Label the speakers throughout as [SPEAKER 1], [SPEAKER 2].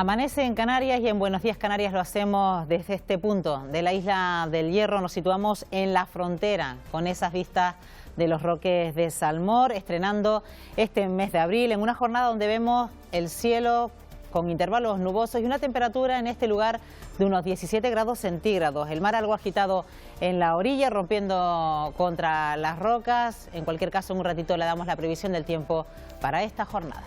[SPEAKER 1] Amanece en Canarias y en Buenos Días Canarias lo hacemos desde este punto de la isla del Hierro. Nos situamos en la frontera con esas vistas de los Roques de Salmor, estrenando este mes de abril en una jornada donde vemos el cielo con intervalos nubosos y una temperatura en este lugar de unos 17 grados centígrados. El mar algo agitado en la orilla, rompiendo contra las rocas. En cualquier caso, en un ratito le damos la previsión del tiempo para esta jornada.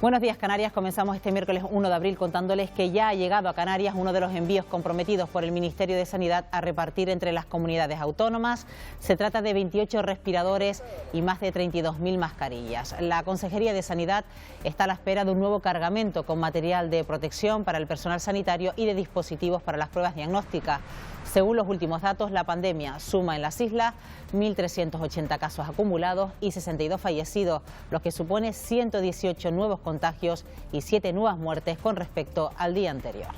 [SPEAKER 1] Buenos días Canarias, comenzamos este miércoles 1 de abril contándoles que ya ha llegado a Canarias uno de los envíos comprometidos por el Ministerio de Sanidad a repartir entre las comunidades autónomas. Se trata de 28 respiradores y más de 32.000 mascarillas. La Consejería de Sanidad está a la espera de un nuevo cargamento con material de protección para el personal sanitario y de dispositivos para las pruebas diagnósticas. Según los últimos datos, la pandemia suma en las islas 1.380 casos acumulados y 62 fallecidos, lo que supone 118 nuevos contagios y 7 nuevas muertes con respecto al día anterior.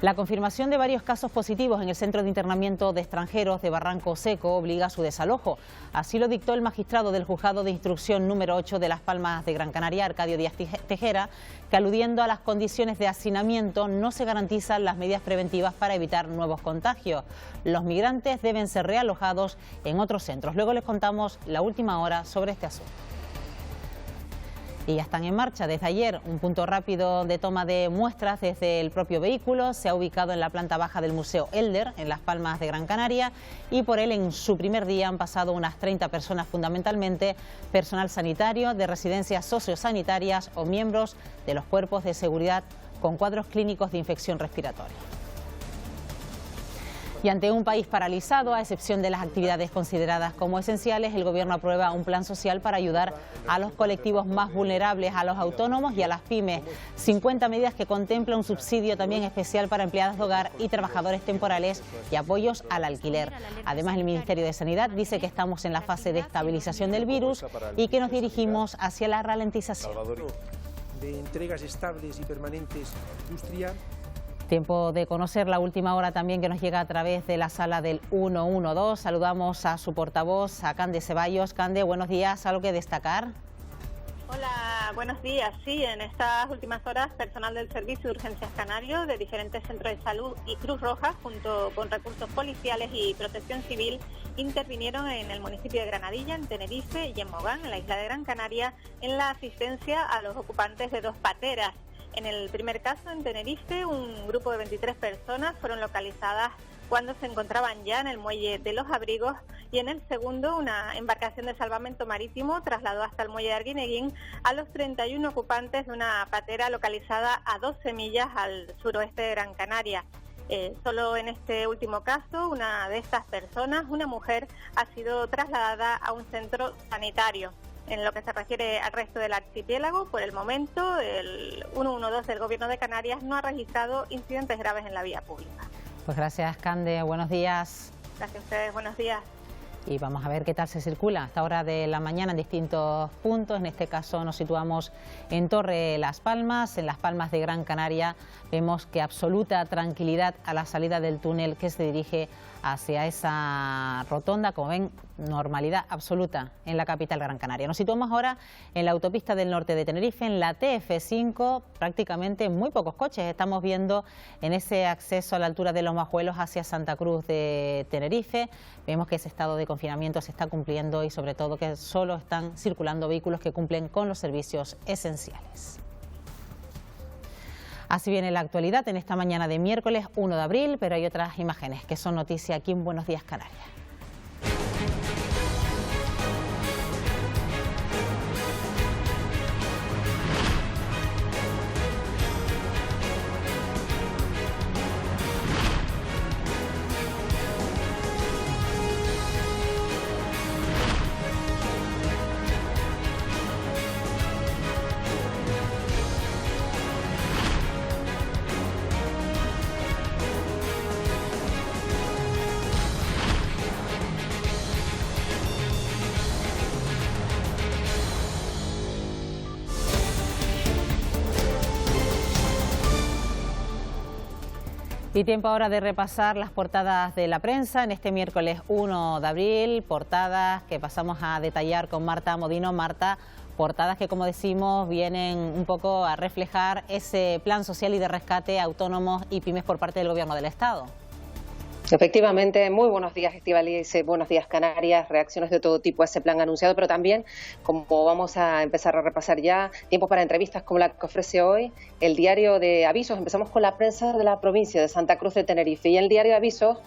[SPEAKER 1] La confirmación de varios casos positivos en el centro de internamiento de extranjeros de Barranco Seco obliga a su desalojo. Así lo dictó el magistrado del Juzgado de Instrucción número 8 de Las Palmas de Gran Canaria, Arcadio Díaz Tejera, que aludiendo a las condiciones de hacinamiento no se garantizan las medidas preventivas para evitar nuevos contagios. Los migrantes deben ser realojados en otros centros. Luego les contamos la última hora sobre este asunto. Y ya están en marcha desde ayer. Un punto rápido de toma de muestras desde el propio vehículo se ha ubicado en la planta baja del Museo Elder, en Las Palmas de Gran Canaria, y por él en su primer día han pasado unas 30 personas, fundamentalmente personal sanitario, de residencias sociosanitarias o miembros de los cuerpos de seguridad con cuadros clínicos de infección respiratoria. Y ante un país paralizado, a excepción de las actividades consideradas como esenciales, el Gobierno aprueba un plan social para ayudar a los colectivos más vulnerables, a los autónomos y a las pymes. 50 medidas que contemplan un subsidio también especial para empleadas de hogar y trabajadores temporales y apoyos al alquiler. Además, el Ministerio de Sanidad dice que estamos en la fase de estabilización del virus y que nos dirigimos hacia la ralentización.
[SPEAKER 2] De entregas estables y permanentes a industria.
[SPEAKER 1] Tiempo de conocer la última hora también que nos llega a través de la sala del 112. Saludamos a su portavoz, a Cande Ceballos. Cande, buenos días. ¿Algo que destacar?
[SPEAKER 3] Hola, buenos días. Sí, en estas últimas horas, personal del Servicio de Urgencias Canario, de diferentes centros de salud y Cruz Roja, junto con recursos policiales y protección civil, intervinieron en el municipio de Granadilla, en Tenerife y en Mogán, en la isla de Gran Canaria, en la asistencia a los ocupantes de 2 pateras. En el primer caso, en Tenerife, un grupo de 23 personas fueron localizadas cuando se encontraban ya en el muelle de Los Abrigos, y en el segundo, una embarcación de salvamento marítimo trasladó hasta el muelle de Arguineguín a los 31 ocupantes de una patera localizada a 12 millas al suroeste de Gran Canaria. Solo en este último caso, una de estas personas, una mujer, ha sido trasladada a un centro sanitario. En lo que se refiere al resto del archipiélago, por el momento, el 112 del Gobierno de Canarias no ha registrado incidentes graves en la vía pública.
[SPEAKER 1] Pues gracias, Cande. Buenos días.
[SPEAKER 3] Gracias a ustedes. Buenos días.
[SPEAKER 1] Y vamos a ver qué tal se circula a esta hora de la mañana en distintos puntos. En este caso nos situamos en Torre Las Palmas, en Las Palmas de Gran Canaria. Vemos que absoluta tranquilidad a la salida del túnel que se dirige hacia esa rotonda. Como ven, normalidad absoluta en la capital Gran Canaria. Nos situamos ahora en la autopista del norte de Tenerife, en la TF5, prácticamente muy pocos coches estamos viendo en ese acceso a la altura de Los Majuelos hacia Santa Cruz de Tenerife. Vemos que ese estado de confinamiento se está cumpliendo y sobre todo que solo están circulando vehículos que cumplen con los servicios esenciales. Así viene la actualidad en esta mañana de miércoles 1 de abril, pero hay otras imágenes que son noticia aquí en Buenos Días Canarias. Y tiempo ahora de repasar las portadas de la prensa en este miércoles 1 de abril, portadas que pasamos a detallar con Marta Modino. Marta, portadas que, como decimos, vienen un poco a reflejar ese plan social y de rescate a autónomos y pymes por parte del Gobierno del Estado.
[SPEAKER 4] Efectivamente, muy buenos días, Estíbaliz, buenos días, Canarias, reacciones de todo tipo a ese plan anunciado, pero también, como vamos a empezar a repasar ya, tiempo para entrevistas como la que ofrece hoy el diario de Avisos. Empezamos con la prensa de la provincia de Santa Cruz de Tenerife, y el diario de Avisos,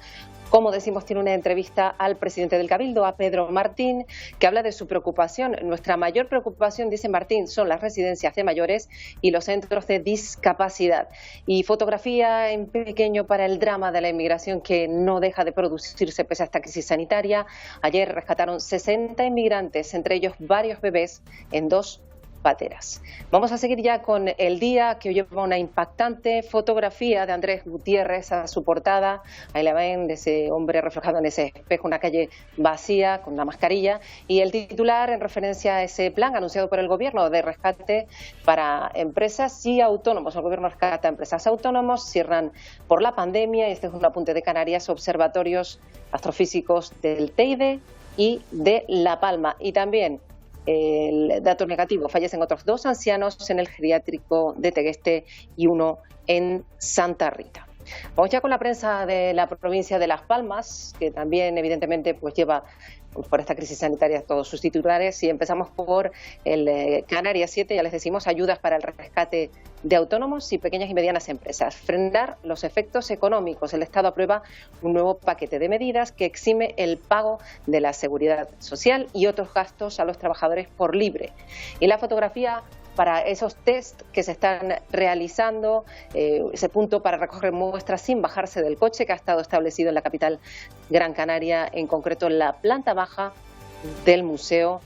[SPEAKER 4] como decimos, tiene una entrevista al presidente del Cabildo, a Pedro Martín, que habla de su preocupación. Nuestra mayor preocupación, dice Martín, son las residencias de mayores y los centros de discapacidad. Y fotografía en pequeño para el drama de la inmigración que no deja de producirse pese a esta crisis sanitaria. Ayer rescataron 60 inmigrantes, entre ellos varios bebés, en 2 pateras. Vamos a seguir ya con El Día, que hoy lleva una impactante fotografía de Andrés Gutiérrez a su portada. Ahí la ven, de ese hombre reflejado en ese espejo, una calle vacía con una mascarilla, y el titular en referencia a ese plan anunciado por el Gobierno de rescate para empresas y autónomos. El Gobierno rescata a empresas autónomos, cierran por la pandemia, y este es un apunte de Canarias, observatorios astrofísicos del Teide y de La Palma. Y también el dato negativo, fallecen otros 2 ancianos en el geriátrico de Tegueste y 1 en Santa Rita. Vamos ya con la prensa de la provincia de Las Palmas, que también evidentemente pues lleva por esta crisis sanitaria todos sus titulares, y empezamos por el Canarias 7, ya les decimos, ayudas para el rescate de autónomos y pequeñas y medianas empresas. Frenar los efectos económicos. El Estado aprueba un nuevo paquete de medidas que exime el pago de la seguridad social y otros gastos a los trabajadores por libre. Y la fotografía para esos test que se están realizando, ese punto para recoger muestras sin bajarse del coche, que ha estado establecido en la capital Gran Canaria, en concreto en la planta baja del Museo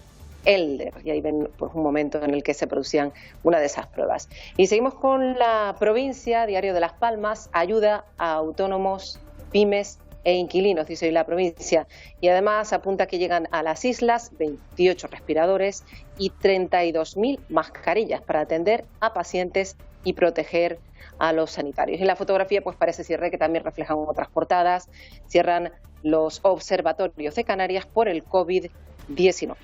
[SPEAKER 4] Elder. Y ahí ven pues, un momento en el que se producían una de esas pruebas. Y seguimos con la provincia, diario de Las Palmas, ayuda a autónomos, pymes e inquilinos, dice hoy la provincia, y además apunta que llegan a las islas 28 respiradores y 32.000 mascarillas para atender a pacientes y proteger a los sanitarios. Y la fotografía pues parece cierre, que también reflejan otras portadas, cierran los observatorios de Canarias por el COVID-19.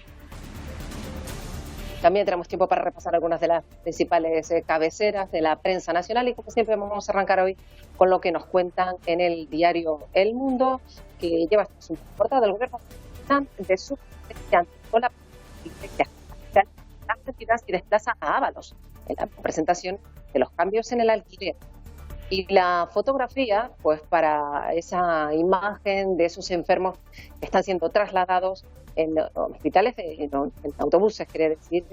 [SPEAKER 4] También tenemos tiempo para repasar algunas de las principales cabeceras de la prensa nacional, y como siempre vamos a arrancar hoy con lo que nos cuentan en el diario El Mundo, que lleva su portada del Gobierno de su con la y desplaza a Ábalos en la presentación de los cambios en el alquiler. Y la fotografía, pues para esa imagen de esos enfermos que están siendo trasladados en hospitales, en autobuses, quiere decir,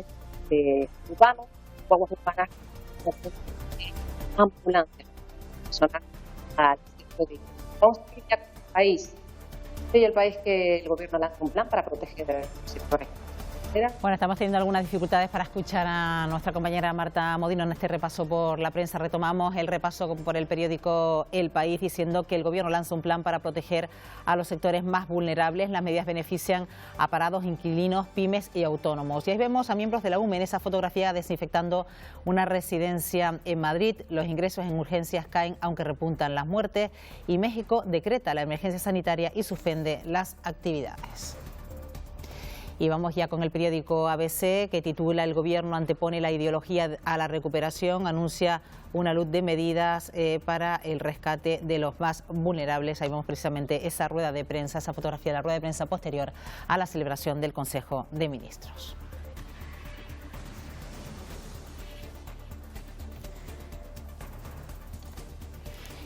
[SPEAKER 4] urbanos, guaguas urbanas, ambulantes, personas al centro de... Vamos a ir al país. Soy el país que el Gobierno lanza un plan para proteger a los sectores.
[SPEAKER 1] Bueno, estamos teniendo algunas dificultades para escuchar a nuestra compañera Marta Modino en este repaso por la prensa. Retomamos el repaso por el periódico El País, diciendo que el Gobierno lanza un plan para proteger a los sectores más vulnerables. Las medidas benefician a parados, inquilinos, pymes y autónomos. Y ahí vemos a miembros de la UME en esa fotografía desinfectando una residencia en Madrid. Los ingresos en urgencias caen aunque repuntan las muertes, y México decreta la emergencia sanitaria y suspende las actividades. Y vamos ya con el periódico ABC, que titula "El Gobierno antepone la ideología a la recuperación, anuncia una luz de medidas para el rescate de los más vulnerables". Ahí vemos precisamente esa rueda de prensa, esa fotografía de la rueda de prensa posterior a la celebración del Consejo de Ministros.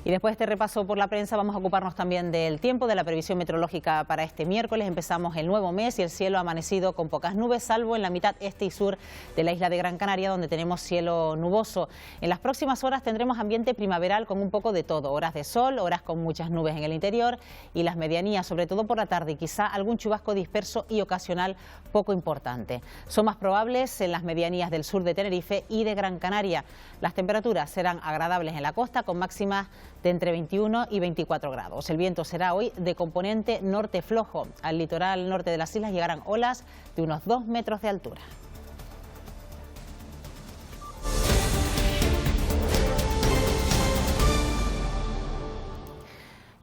[SPEAKER 1] Y después de este repaso por la prensa vamos a ocuparnos también del tiempo, de la previsión meteorológica para este miércoles. Empezamos el nuevo mes y el cielo ha amanecido con pocas nubes, salvo en la mitad este y sur de la isla de Gran Canaria, donde tenemos cielo nuboso. En las próximas horas tendremos ambiente primaveral con un poco de todo, horas de sol, horas con muchas nubes en el interior y las medianías, sobre todo por la tarde, y quizá algún chubasco disperso y ocasional poco importante. Son más probables en las medianías del sur de Tenerife y de Gran Canaria. Las temperaturas serán agradables en la costa, con máximas de entre 21 y 24 grados. El viento será hoy de componente norte flojo. Al litoral norte de las islas llegarán olas de unos 2 metros de altura.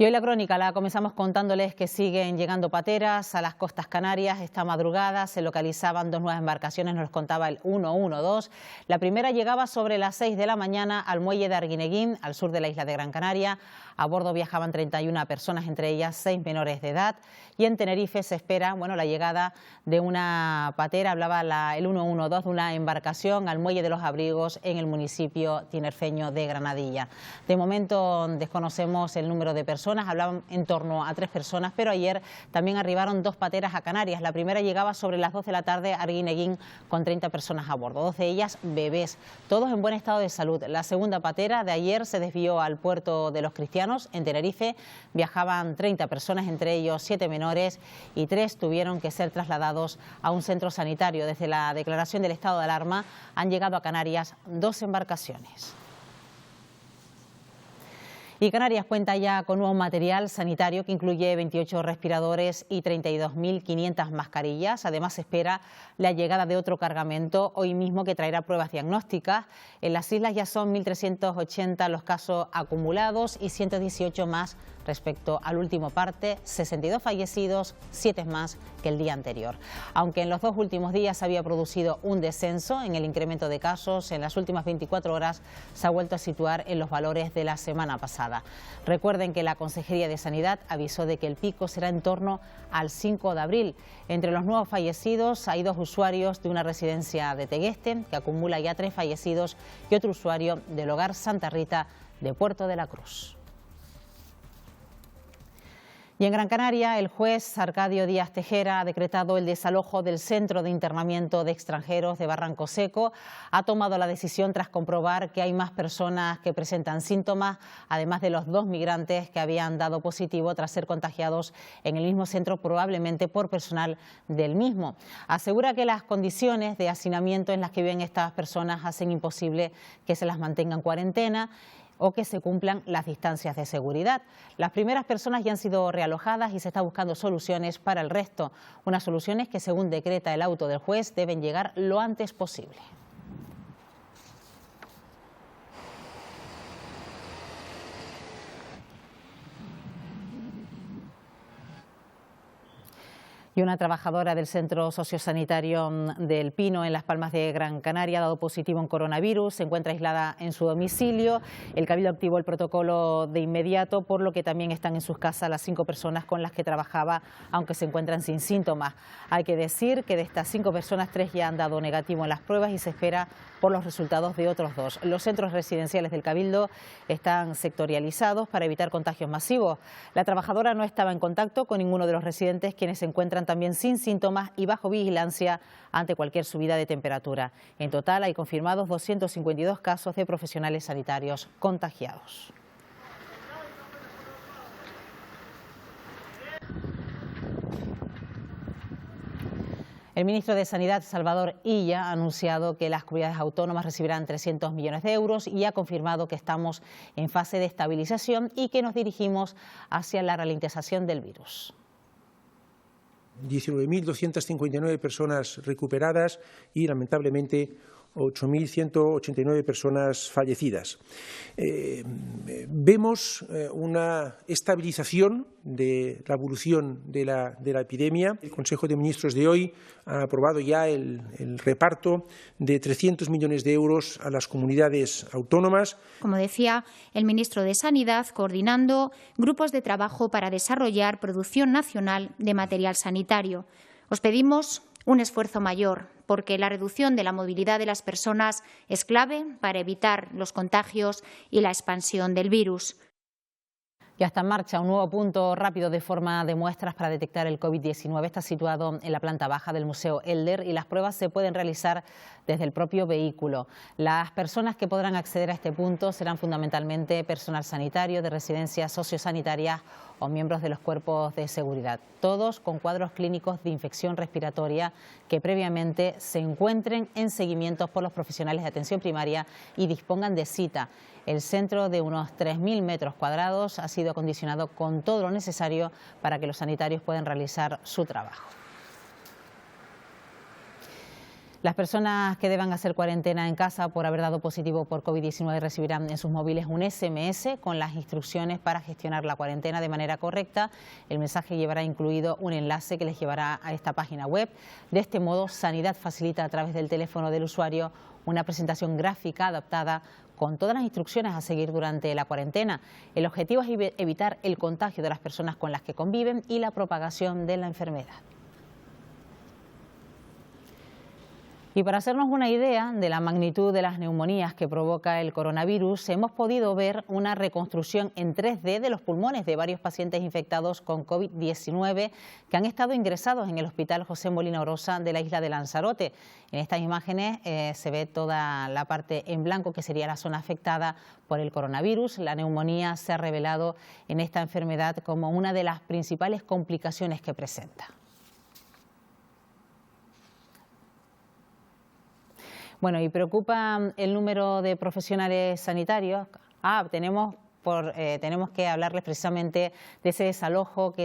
[SPEAKER 1] Y hoy la crónica la comenzamos contándoles que siguen llegando pateras a las costas canarias. Esta madrugada se localizaban dos nuevas embarcaciones, nos los contaba el 112. La primera llegaba sobre las 6 de la mañana al muelle de Arguineguín, al sur de la isla de Gran Canaria. A bordo viajaban 31 personas, entre ellas 6 menores de edad. Y en Tenerife se espera la llegada de una patera, hablaba el 112, de una embarcación al muelle de los Abrigos en el municipio tinerfeño de Granadilla. De momento desconocemos el número de personas, hablaban en torno a 3 personas, pero ayer también arribaron 2 pateras a Canarias. La primera llegaba sobre las 2 de la tarde a Arguineguín con 30 personas a bordo, 2 de ellas bebés, todos en buen estado de salud. La segunda patera de ayer se desvió al puerto de Los Cristianos, en Tenerife. Viajaban 30 personas, entre ellos 7 menores, y 3 tuvieron que ser trasladados a un centro sanitario. Desde la declaración del estado de alarma han llegado a Canarias 2 embarcaciones. Y Canarias cuenta ya con nuevo material sanitario que incluye 28 respiradores y 32.500 mascarillas. Además, se espera la llegada de otro cargamento hoy mismo que traerá pruebas diagnósticas. En las islas ya son 1.380 los casos acumulados y 118 más respecto al último parte, 62 fallecidos, 7 más que el día anterior. Aunque en los 2 últimos días había producido un descenso en el incremento de casos, en las últimas 24 horas se ha vuelto a situar en los valores de la semana pasada. Recuerden que la Consejería de Sanidad avisó de que el pico será en torno al 5 de abril. Entre los nuevos fallecidos hay 2 usuarios de una residencia de Tegueste, que acumula ya 3 fallecidos, y otro usuario del Hogar Santa Rita de Puerto de la Cruz. Y en Gran Canaria, el juez Arcadio Díaz Tejera ha decretado el desalojo del Centro de Internamiento de Extranjeros de Barranco Seco. Ha tomado la decisión tras comprobar que hay más personas que presentan síntomas, además de los 2 migrantes que habían dado positivo tras ser contagiados en el mismo centro, probablemente por personal del mismo. Asegura que las condiciones de hacinamiento en las que viven estas personas hacen imposible que se las mantenga en cuarentena o que se cumplan las distancias de seguridad. Las primeras personas ya han sido realojadas y se está buscando soluciones para el resto. Unas soluciones que, según decreta el auto del juez, deben llegar lo antes posible. Y una trabajadora del Centro Sociosanitario del Pino en Las Palmas de Gran Canaria ha dado positivo en coronavirus, se encuentra aislada en su domicilio. El Cabildo activó el protocolo de inmediato, por lo que también están en sus casas las 5 personas con las que trabajaba, aunque se encuentran sin síntomas. Hay que decir que de estas 5 personas, 3 ya han dado negativo en las pruebas y se espera por los resultados de otros 2. Los centros residenciales del Cabildo están sectorializados para evitar contagios masivos. La trabajadora no estaba en contacto con ninguno de los residentes, quienes se encuentran también sin síntomas y bajo vigilancia ante cualquier subida de temperatura. En total hay confirmados 252 casos de profesionales sanitarios contagiados. El ministro de Sanidad, Salvador Illa, ha anunciado que las comunidades autónomas recibirán 300 millones de euros y ha confirmado que estamos en fase de estabilización y que nos dirigimos hacia la ralentización del virus.
[SPEAKER 2] 19.259 personas recuperadas y, lamentablemente, 8.189 personas fallecidas. Vemos una estabilización de la evolución de la epidemia. El Consejo de Ministros de hoy ha aprobado ya el reparto de 300 millones de euros a las comunidades autónomas.
[SPEAKER 5] Como decía el ministro de Sanidad, coordinando grupos de trabajo para desarrollar producción nacional de material sanitario. Os pedimos un esfuerzo mayor, porque la reducción de la movilidad de las personas es clave para evitar los contagios y la expansión del virus.
[SPEAKER 1] Ya está en marcha un nuevo punto rápido de forma de muestras para detectar el COVID-19. Está situado en la planta baja del Museo Elder y las pruebas se pueden realizar desde el propio vehículo. Las personas que podrán acceder a este punto serán fundamentalmente personal sanitario de residencias sociosanitarias o miembros de los cuerpos de seguridad, todos con cuadros clínicos de infección respiratoria que previamente se encuentren en seguimientos por los profesionales de atención primaria y dispongan de cita. El centro, de unos 3.000 metros cuadrados, ha sido acondicionado con todo lo necesario para que los sanitarios puedan realizar su trabajo. Las personas que deban hacer cuarentena en casa por haber dado positivo por COVID-19 recibirán en sus móviles un SMS con las instrucciones para gestionar la cuarentena de manera correcta. El mensaje llevará incluido un enlace que les llevará a esta página web. De este modo, Sanidad facilita a través del teléfono del usuario una presentación gráfica adaptada con todas las instrucciones a seguir durante la cuarentena. El objetivo es evitar el contagio de las personas con las que conviven y la propagación de la enfermedad. Y para hacernos una idea de la magnitud de las neumonías que provoca el coronavirus, hemos podido ver una reconstrucción en 3D de los pulmones de varios pacientes infectados con COVID-19 que han estado ingresados en el Hospital José Molina Orosa de la isla de Lanzarote. En estas imágenes se ve toda la parte en blanco que sería la zona afectada por el coronavirus. La neumonía se ha revelado en esta enfermedad como una de las principales complicaciones que presenta. Bueno, y preocupa el número de profesionales sanitarios. Tenemos que hablarles precisamente de ese desalojo que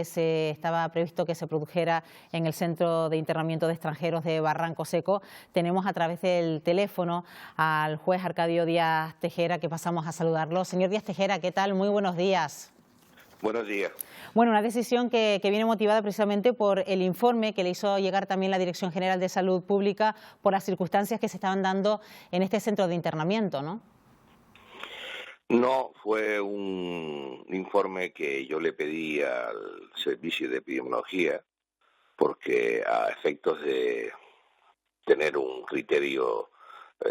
[SPEAKER 1] estaba previsto que se produjera en el Centro de Internamiento de Extranjeros de Barranco Seco. Tenemos a través del teléfono al juez Arcadio Díaz Tejera, que pasamos a saludarlo. Señor Díaz Tejera, ¿qué tal? Muy buenos días.
[SPEAKER 6] Buenos días.
[SPEAKER 1] Bueno, una decisión que viene motivada precisamente por el informe que le hizo llegar también la Dirección General de Salud Pública por las circunstancias que se estaban dando en este centro de internamiento, ¿no?
[SPEAKER 6] No, fue un informe que yo le pedí al Servicio de Epidemiología porque a efectos de tener un criterio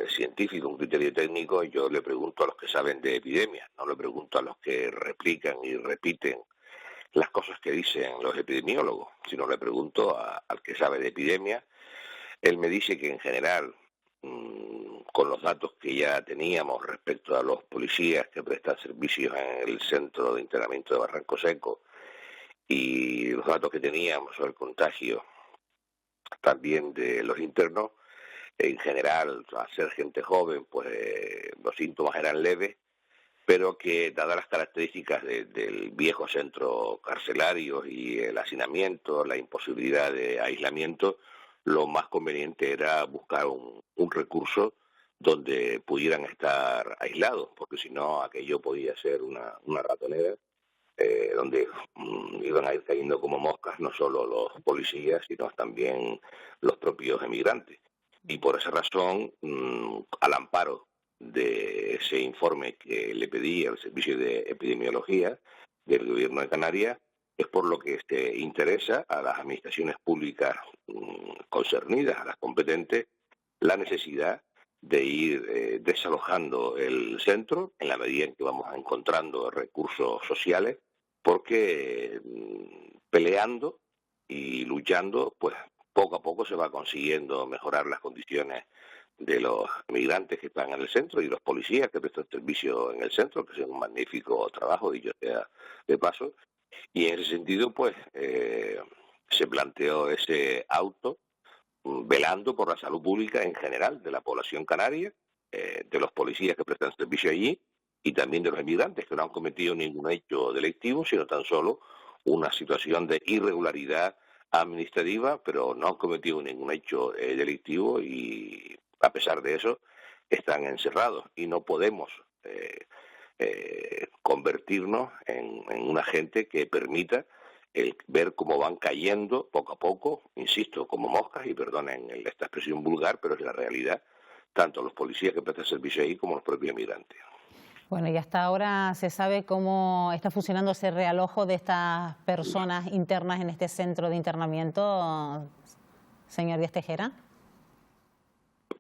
[SPEAKER 6] científico, un criterio técnico, yo le pregunto a los que saben de epidemias, no le pregunto a los que replican y repiten las cosas que dicen los epidemiólogos, sino le pregunto al que sabe de epidemias. Él me dice que en general, con los datos que ya teníamos respecto a los policías que prestan servicios en el Centro de Internamiento de Barranco Seco y los datos que teníamos sobre el contagio también de los internos, en general, al ser gente joven, pues los síntomas eran leves, pero que dadas las características del viejo centro carcelario y el hacinamiento, la imposibilidad de aislamiento, lo más conveniente era buscar un recurso donde pudieran estar aislados, porque si no aquello podía ser una ratonera donde iban a ir cayendo como moscas no solo los policías, sino también los propios emigrantes. Y por esa razón, al amparo de ese informe que le pedí al Servicio de Epidemiología del Gobierno de Canarias, es por lo que interesa a las administraciones públicas concernidas, a las competentes, la necesidad de ir desalojando el centro en la medida en que vamos encontrando recursos sociales, porque peleando y luchando, pues poco a poco se va consiguiendo mejorar las condiciones de los migrantes que están en el centro y los policías que prestan servicio en el centro, que hacen un magnífico trabajo, dicho sea de paso. Y en ese sentido, pues, se planteó ese auto velando por la salud pública en general de la población canaria, de los policías que prestan servicio allí y también de los inmigrantes que no han cometido ningún hecho delictivo, sino tan solo una situación de irregularidad administrativa, pero no han cometido ningún hecho delictivo y a pesar de eso están encerrados y no podemos convertirnos en una gente que permita ver cómo van cayendo poco a poco, insisto, como moscas, y perdonen esta expresión vulgar, pero es la realidad, tanto los policías que prestan servicio ahí como los propios migrantes.
[SPEAKER 1] Bueno, y hasta ahora se sabe cómo está funcionando ese realojo de estas personas internas en este centro de internamiento, señor Díaz Tejera.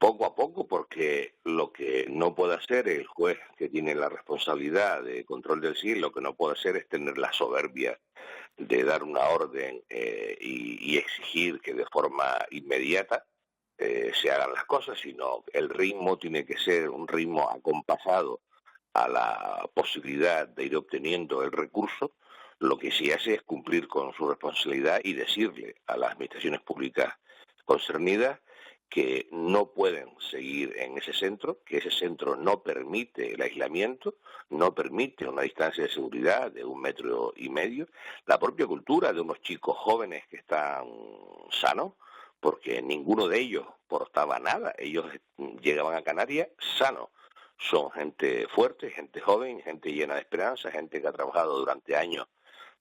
[SPEAKER 6] Poco a poco, porque lo que no puede hacer el juez que tiene la responsabilidad de control del SIL, lo que no puede hacer es tener la soberbia de dar una orden y exigir que de forma inmediata se hagan las cosas, sino el ritmo tiene que ser un ritmo acompasado a la posibilidad de ir obteniendo el recurso. Lo que se hace es cumplir con su responsabilidad y decirle a las administraciones públicas concernidas que no pueden seguir en ese centro, que ese centro no permite el aislamiento, no permite una distancia de seguridad de 1,5 metros. La propia cultura de unos chicos jóvenes que están sanos, porque ninguno de ellos portaba nada. Ellos llegaban a Canarias sanos. Son gente fuerte, gente joven, gente llena de esperanza, gente que ha trabajado durante años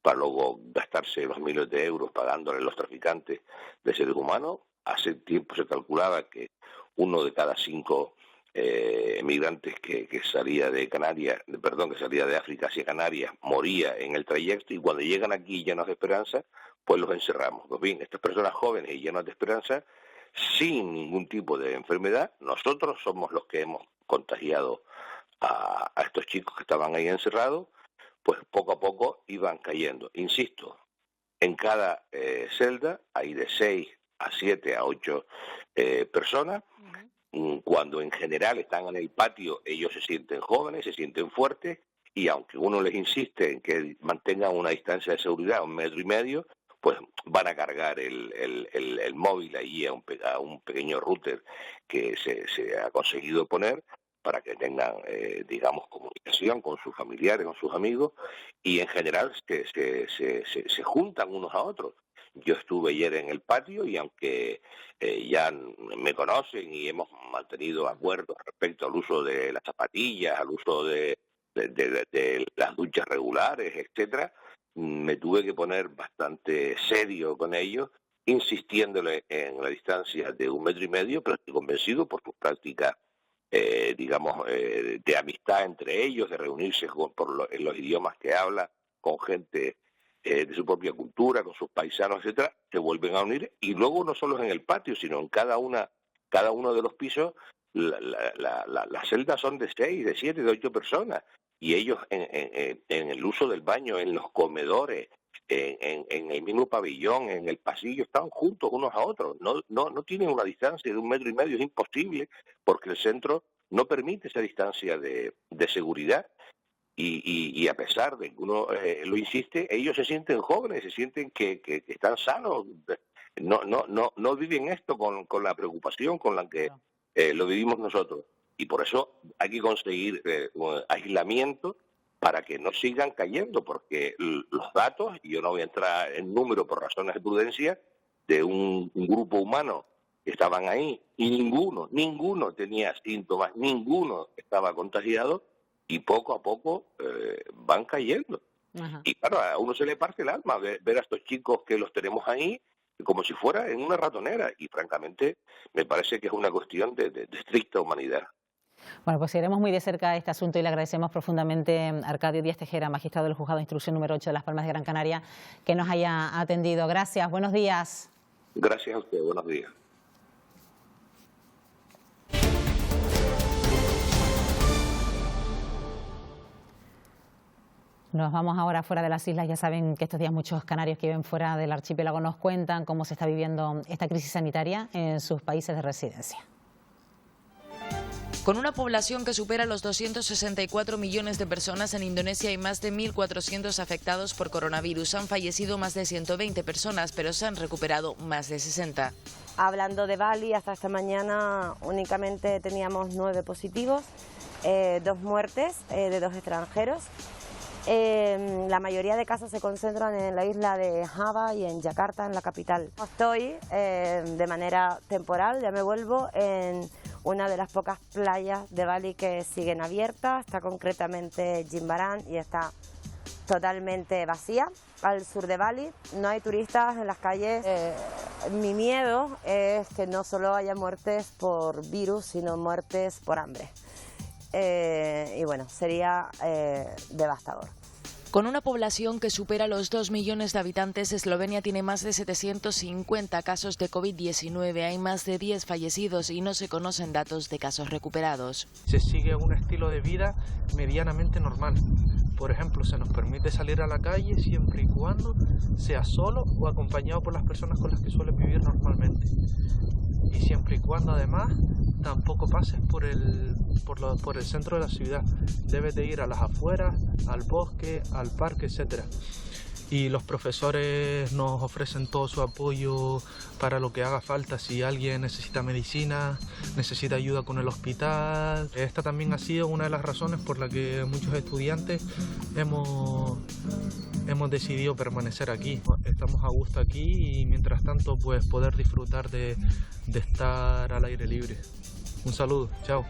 [SPEAKER 6] para luego gastarse los miles de euros pagándole a los traficantes de seres humanos. Hace tiempo se calculaba que 1 de cada 5 emigrantes que salía de Canarias, que salía de África hacia Canarias, moría en el trayecto, y cuando llegan aquí llenos de esperanza, pues los encerramos. Pues bien, estas personas jóvenes y llenas de esperanza, sin ningún tipo de enfermedad, nosotros somos los que hemos contagiado a estos chicos que estaban ahí encerrados, pues poco a poco iban cayendo. Insisto, en cada celda hay de 6 a 7 a 8 personas. Cuando en general están en el patio, ellos se sienten jóvenes, se sienten fuertes, y aunque uno les insiste en que mantengan una distancia de seguridad, 1,5 metros, pues van a cargar el móvil allí a un pequeño router que se ha conseguido poner para que tengan, comunicación con sus familiares, con sus amigos, y en general se juntan unos a otros. Yo estuve ayer en el patio y aunque ya me conocen y hemos mantenido acuerdos respecto al uso de las zapatillas, al uso de las duchas regulares, etcétera, me tuve que poner bastante serio con ellos, insistiéndole en la distancia de 1,5 metros, pero estoy convencido por sus prácticas, de amistad entre ellos, de reunirse en los idiomas que habla, con gente de su propia cultura, con sus paisanos, etcétera, se vuelven a unir, y luego no solo en el patio, sino en cada uno de los pisos, las celdas son de 6, de 7, de 8 personas, y ellos en el uso del baño, en los comedores, en el mismo pabellón, en el pasillo, están juntos unos a otros, no tienen una distancia de 1,5 metros, es imposible, porque el centro no permite esa distancia de seguridad. Y a pesar de que uno lo insiste, ellos se sienten jóvenes, se sienten que están sanos, no viven esto con la preocupación con la que lo vivimos nosotros. Y por eso hay que conseguir aislamiento para que no sigan cayendo, porque los datos, y yo no voy a entrar en número por razones de prudencia, de un grupo humano que estaban ahí, y ninguno tenía síntomas, ninguno estaba contagiado, y poco a poco van cayendo. Ajá. Y claro, a uno se le parte el alma ver a estos chicos que los tenemos ahí como si fuera en una ratonera, y francamente me parece que es una cuestión de estricta humanidad.
[SPEAKER 1] Bueno, pues seguiremos muy de cerca este asunto y le agradecemos profundamente a Arcadio Díaz Tejera, magistrado del Juzgado de Instrucción número 8 de Las Palmas de Gran Canaria, que nos haya atendido. Gracias, buenos días.
[SPEAKER 6] Gracias a usted, buenos días.
[SPEAKER 1] Nos vamos ahora fuera de las islas. Ya saben que estos días muchos canarios que viven fuera del archipiélago nos cuentan cómo se está viviendo esta crisis sanitaria en sus países de residencia.
[SPEAKER 7] Con una población que supera los 264 millones de personas, en Indonesia hay más de 1.400 afectados por coronavirus. Han fallecido más de 120 personas, pero se han recuperado más de 60.
[SPEAKER 8] Hablando de Bali, hasta esta mañana únicamente teníamos 9 positivos, 2 muertes de 2 extranjeros. La mayoría de casos se concentran en la isla de Java y en Yakarta, en la capital. Estoy de manera temporal, ya me vuelvo en una de las pocas playas de Bali que siguen abiertas, está concretamente Jimbaran y está totalmente vacía. Al sur de Bali no hay turistas en las calles. Mi miedo es que no solo haya muertes por virus, sino muertes por hambre. Y bueno, sería devastador.
[SPEAKER 7] Con una población que supera los 2 millones de habitantes, Eslovenia tiene más de 750 casos de COVID-19. Hay más de 10 fallecidos y no se conocen datos de casos recuperados.
[SPEAKER 9] Se sigue un estilo de vida medianamente normal. Por ejemplo, se nos permite salir a la calle siempre y cuando sea solo o acompañado por las personas con las que suele vivir normalmente. Y siempre y cuando además tampoco pases por el centro de la ciudad. Debes de ir a las afueras, al bosque, al parque, etcétera. Y los profesores nos ofrecen todo su apoyo para lo que haga falta. Si alguien necesita medicina, necesita ayuda con el hospital. Esta también ha sido una de las razones por la que muchos estudiantes hemos hemos decidido permanecer aquí. Estamos a gusto aquí y mientras tanto pues poder disfrutar de estar al aire libre. Un saludo, chao.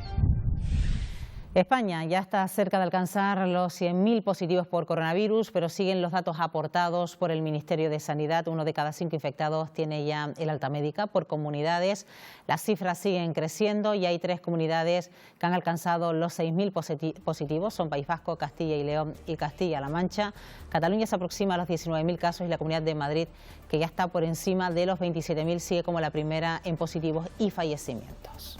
[SPEAKER 1] España ya está cerca de alcanzar los 100.000 positivos por coronavirus, pero siguen los datos aportados por el Ministerio de Sanidad. 1 de cada 5 infectados tiene ya el alta médica. Por comunidades, las cifras siguen creciendo y hay 3 comunidades que han alcanzado los 6.000 positivos. Son País Vasco, Castilla y León y Castilla-La Mancha. Cataluña se aproxima a los 19.000 casos y la Comunidad de Madrid, que ya está por encima de los 27.000, sigue como la primera en positivos y fallecimientos.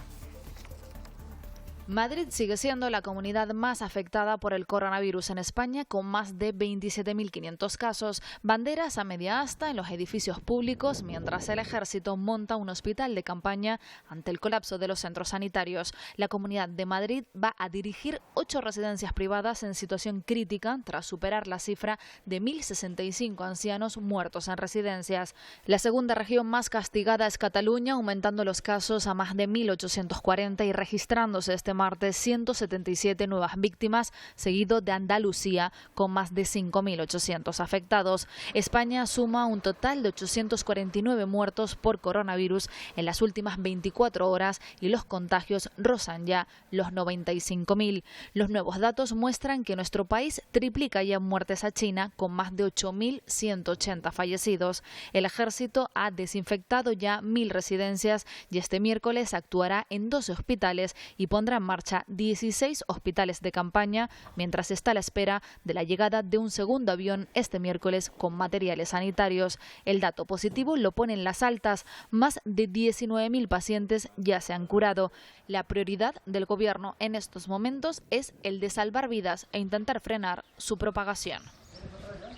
[SPEAKER 10] Madrid sigue siendo la comunidad más afectada por el coronavirus en España, con más de 27.500 casos, banderas a media asta en los edificios públicos, mientras el Ejército monta un hospital de campaña ante el colapso de los centros sanitarios. La Comunidad de Madrid va a dirigir 8 residencias privadas en situación crítica tras superar la cifra de 1.065 ancianos muertos en residencias. La segunda región más castigada es Cataluña, aumentando los casos a más de 1.840 y registrándose este martes 177 nuevas víctimas, seguido de Andalucía con más de 5.800 afectados. España suma un total de 849 muertos por coronavirus en las últimas 24 horas y los contagios rozan ya los 95.000. Los nuevos datos muestran que nuestro país triplica ya muertes a China, con más de 8.180 fallecidos. El Ejército ha desinfectado ya 1.000 residencias y este miércoles actuará en 12 hospitales y pondrá en marcha 16 hospitales de campaña, mientras está a la espera de la llegada de un segundo avión este miércoles con materiales sanitarios. El dato positivo lo ponen las altas, más de 19.000 pacientes ya se han curado. La prioridad del Gobierno en estos momentos es el de salvar vidas e intentar frenar su propagación.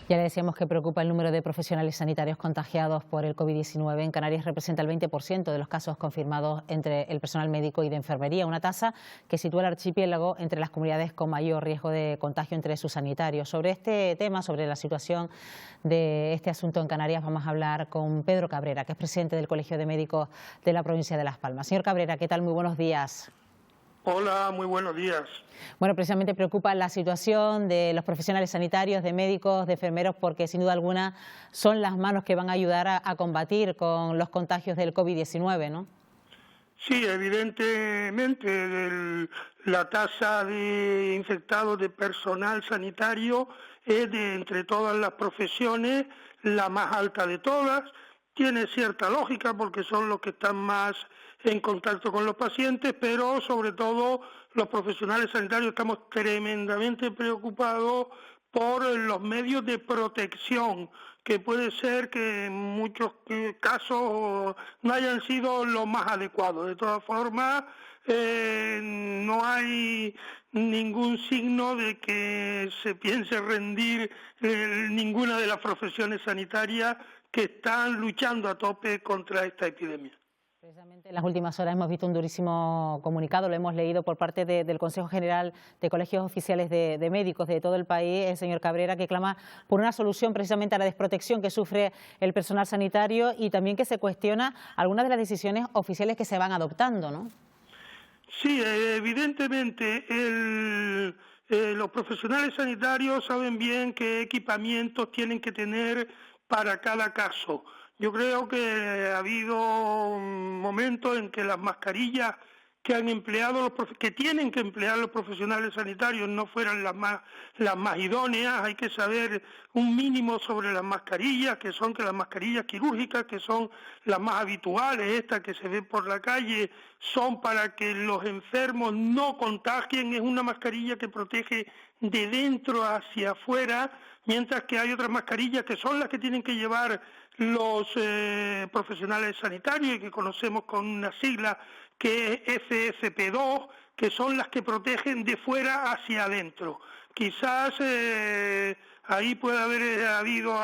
[SPEAKER 1] Ya le decíamos que preocupa el número de profesionales sanitarios contagiados por el COVID-19. En Canarias representa el 20% de los casos confirmados entre el personal médico y de enfermería, una tasa que sitúa el archipiélago entre las comunidades con mayor riesgo de contagio entre sus sanitarios. Sobre este tema, sobre la situación de este asunto en Canarias, vamos a hablar con Pedro Cabrera, que es presidente del Colegio de Médicos de la provincia de Las Palmas. Señor Cabrera, ¿qué tal? Muy buenos días.
[SPEAKER 11] Hola, muy buenos días.
[SPEAKER 1] Bueno, precisamente preocupa la situación de los profesionales sanitarios, de médicos, de enfermeros, porque sin duda alguna son las manos que van a ayudar a combatir con los contagios del COVID-19, ¿no?
[SPEAKER 11] Sí, evidentemente la tasa de infectados de personal sanitario es de entre todas las profesiones la más alta de todas. Tiene cierta lógica porque son los que están más en contacto con los pacientes, pero sobre todo los profesionales sanitarios estamos tremendamente preocupados por los medios de protección, que puede ser que en muchos casos no hayan sido los más adecuados. De todas formas, no hay ningún signo de que se piense rendir ninguna de las profesiones sanitarias que están luchando a tope contra esta epidemia.
[SPEAKER 1] Precisamente en las últimas horas hemos visto un durísimo comunicado, lo hemos leído por parte del Consejo General de Colegios Oficiales de Médicos de todo el país, el señor Cabrera, que clama por una solución precisamente a la desprotección que sufre el personal sanitario y también que se cuestiona algunas de las decisiones oficiales que se van adoptando, ¿no?
[SPEAKER 11] Sí, evidentemente los profesionales sanitarios saben bien qué equipamientos tienen que tener para cada caso. Yo creo que ha habido momentos en que las mascarillas que han empleado que tienen que emplear los profesionales sanitarios no fueran las más idóneas. Hay que saber un mínimo sobre las mascarillas, que las mascarillas quirúrgicas, que son las más habituales, estas que se ven por la calle, son para que los enfermos no contagien. Es una mascarilla que protege de dentro hacia afuera, mientras que hay otras mascarillas que son las que tienen que llevar los profesionales sanitarios y que conocemos con una sigla que es FFP2, que son las que protegen de fuera hacia adentro. Quizás ahí puede haber habido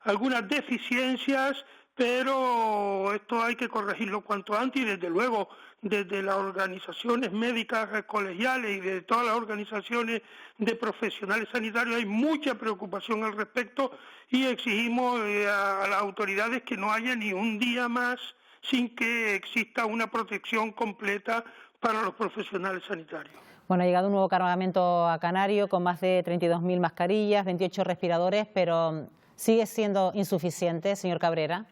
[SPEAKER 11] algunas deficiencias, pero esto hay que corregirlo cuanto antes y desde luego desde las organizaciones médicas colegiales y de todas las organizaciones de profesionales sanitarios hay mucha preocupación al respecto y exigimos a las autoridades que no haya ni un día más sin que exista una protección completa para los profesionales sanitarios.
[SPEAKER 1] Bueno, ha llegado un nuevo cargamento a Canario con más de 32.000 mascarillas, 28 respiradores, pero ¿sigue siendo insuficiente, señor Cabrera?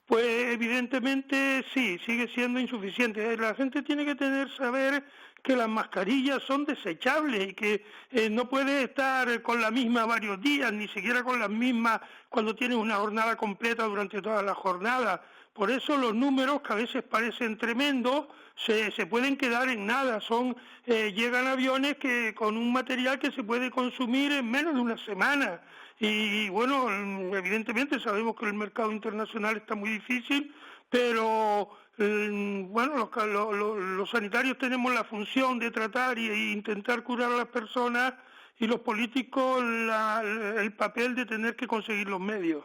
[SPEAKER 11] Pues evidentemente sí, sigue siendo insuficiente. La gente tiene que saber que las mascarillas son desechables y que no puede estar con la misma varios días, ni siquiera con las mismas cuando tienes una jornada completa durante toda la jornada. Por eso los números, que a veces parecen tremendos, se pueden quedar en nada. Llegan aviones con un material que se puede consumir en menos de una semana. Y bueno, evidentemente sabemos que el mercado internacional está muy difícil, pero bueno, los sanitarios tenemos la función de tratar e intentar curar a las personas, y los políticos el papel de tener que conseguir los medios.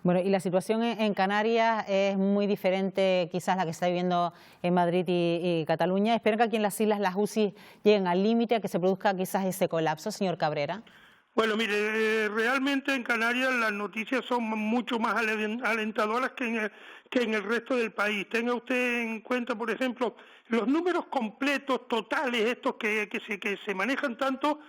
[SPEAKER 1] Bueno, y la situación en Canarias es muy diferente quizás a la que se está viviendo en Madrid y Cataluña. ¿Esperan que aquí en las islas las UCI lleguen al límite, a que se produzca quizás ese colapso, señor Cabrera?
[SPEAKER 11] Bueno, mire, realmente en Canarias las noticias son mucho más alentadoras que en el resto del país. Tenga usted en cuenta, por ejemplo, los números completos, totales, estos que se manejan tanto,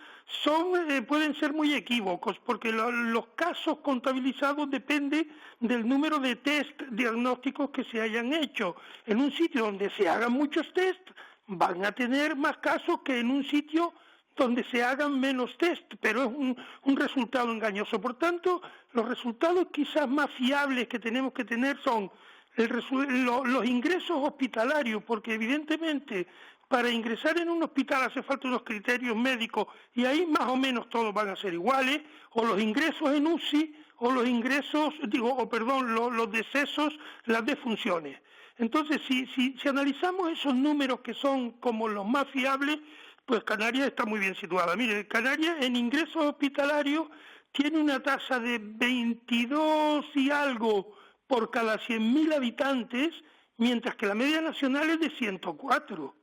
[SPEAKER 11] pueden ser muy equívocos, porque los casos contabilizados dependen del número de test diagnósticos que se hayan hecho. En un sitio donde se hagan muchos test, van a tener más casos que en un sitio donde se hagan menos test, pero es un resultado engañoso. Por tanto, los resultados quizás más fiables que tenemos que tener son los ingresos hospitalarios, porque evidentemente para ingresar en un hospital hace falta unos criterios médicos, y ahí más o menos todos van a ser iguales, o los ingresos en UCI, o los ingresos, los decesos, las defunciones. Entonces, si analizamos esos números que son como los más fiables, pues Canarias está muy bien situada. Mire, Canarias en ingresos hospitalarios tiene una tasa de 22 y algo por cada 100.000 habitantes, mientras que la media nacional es de 104.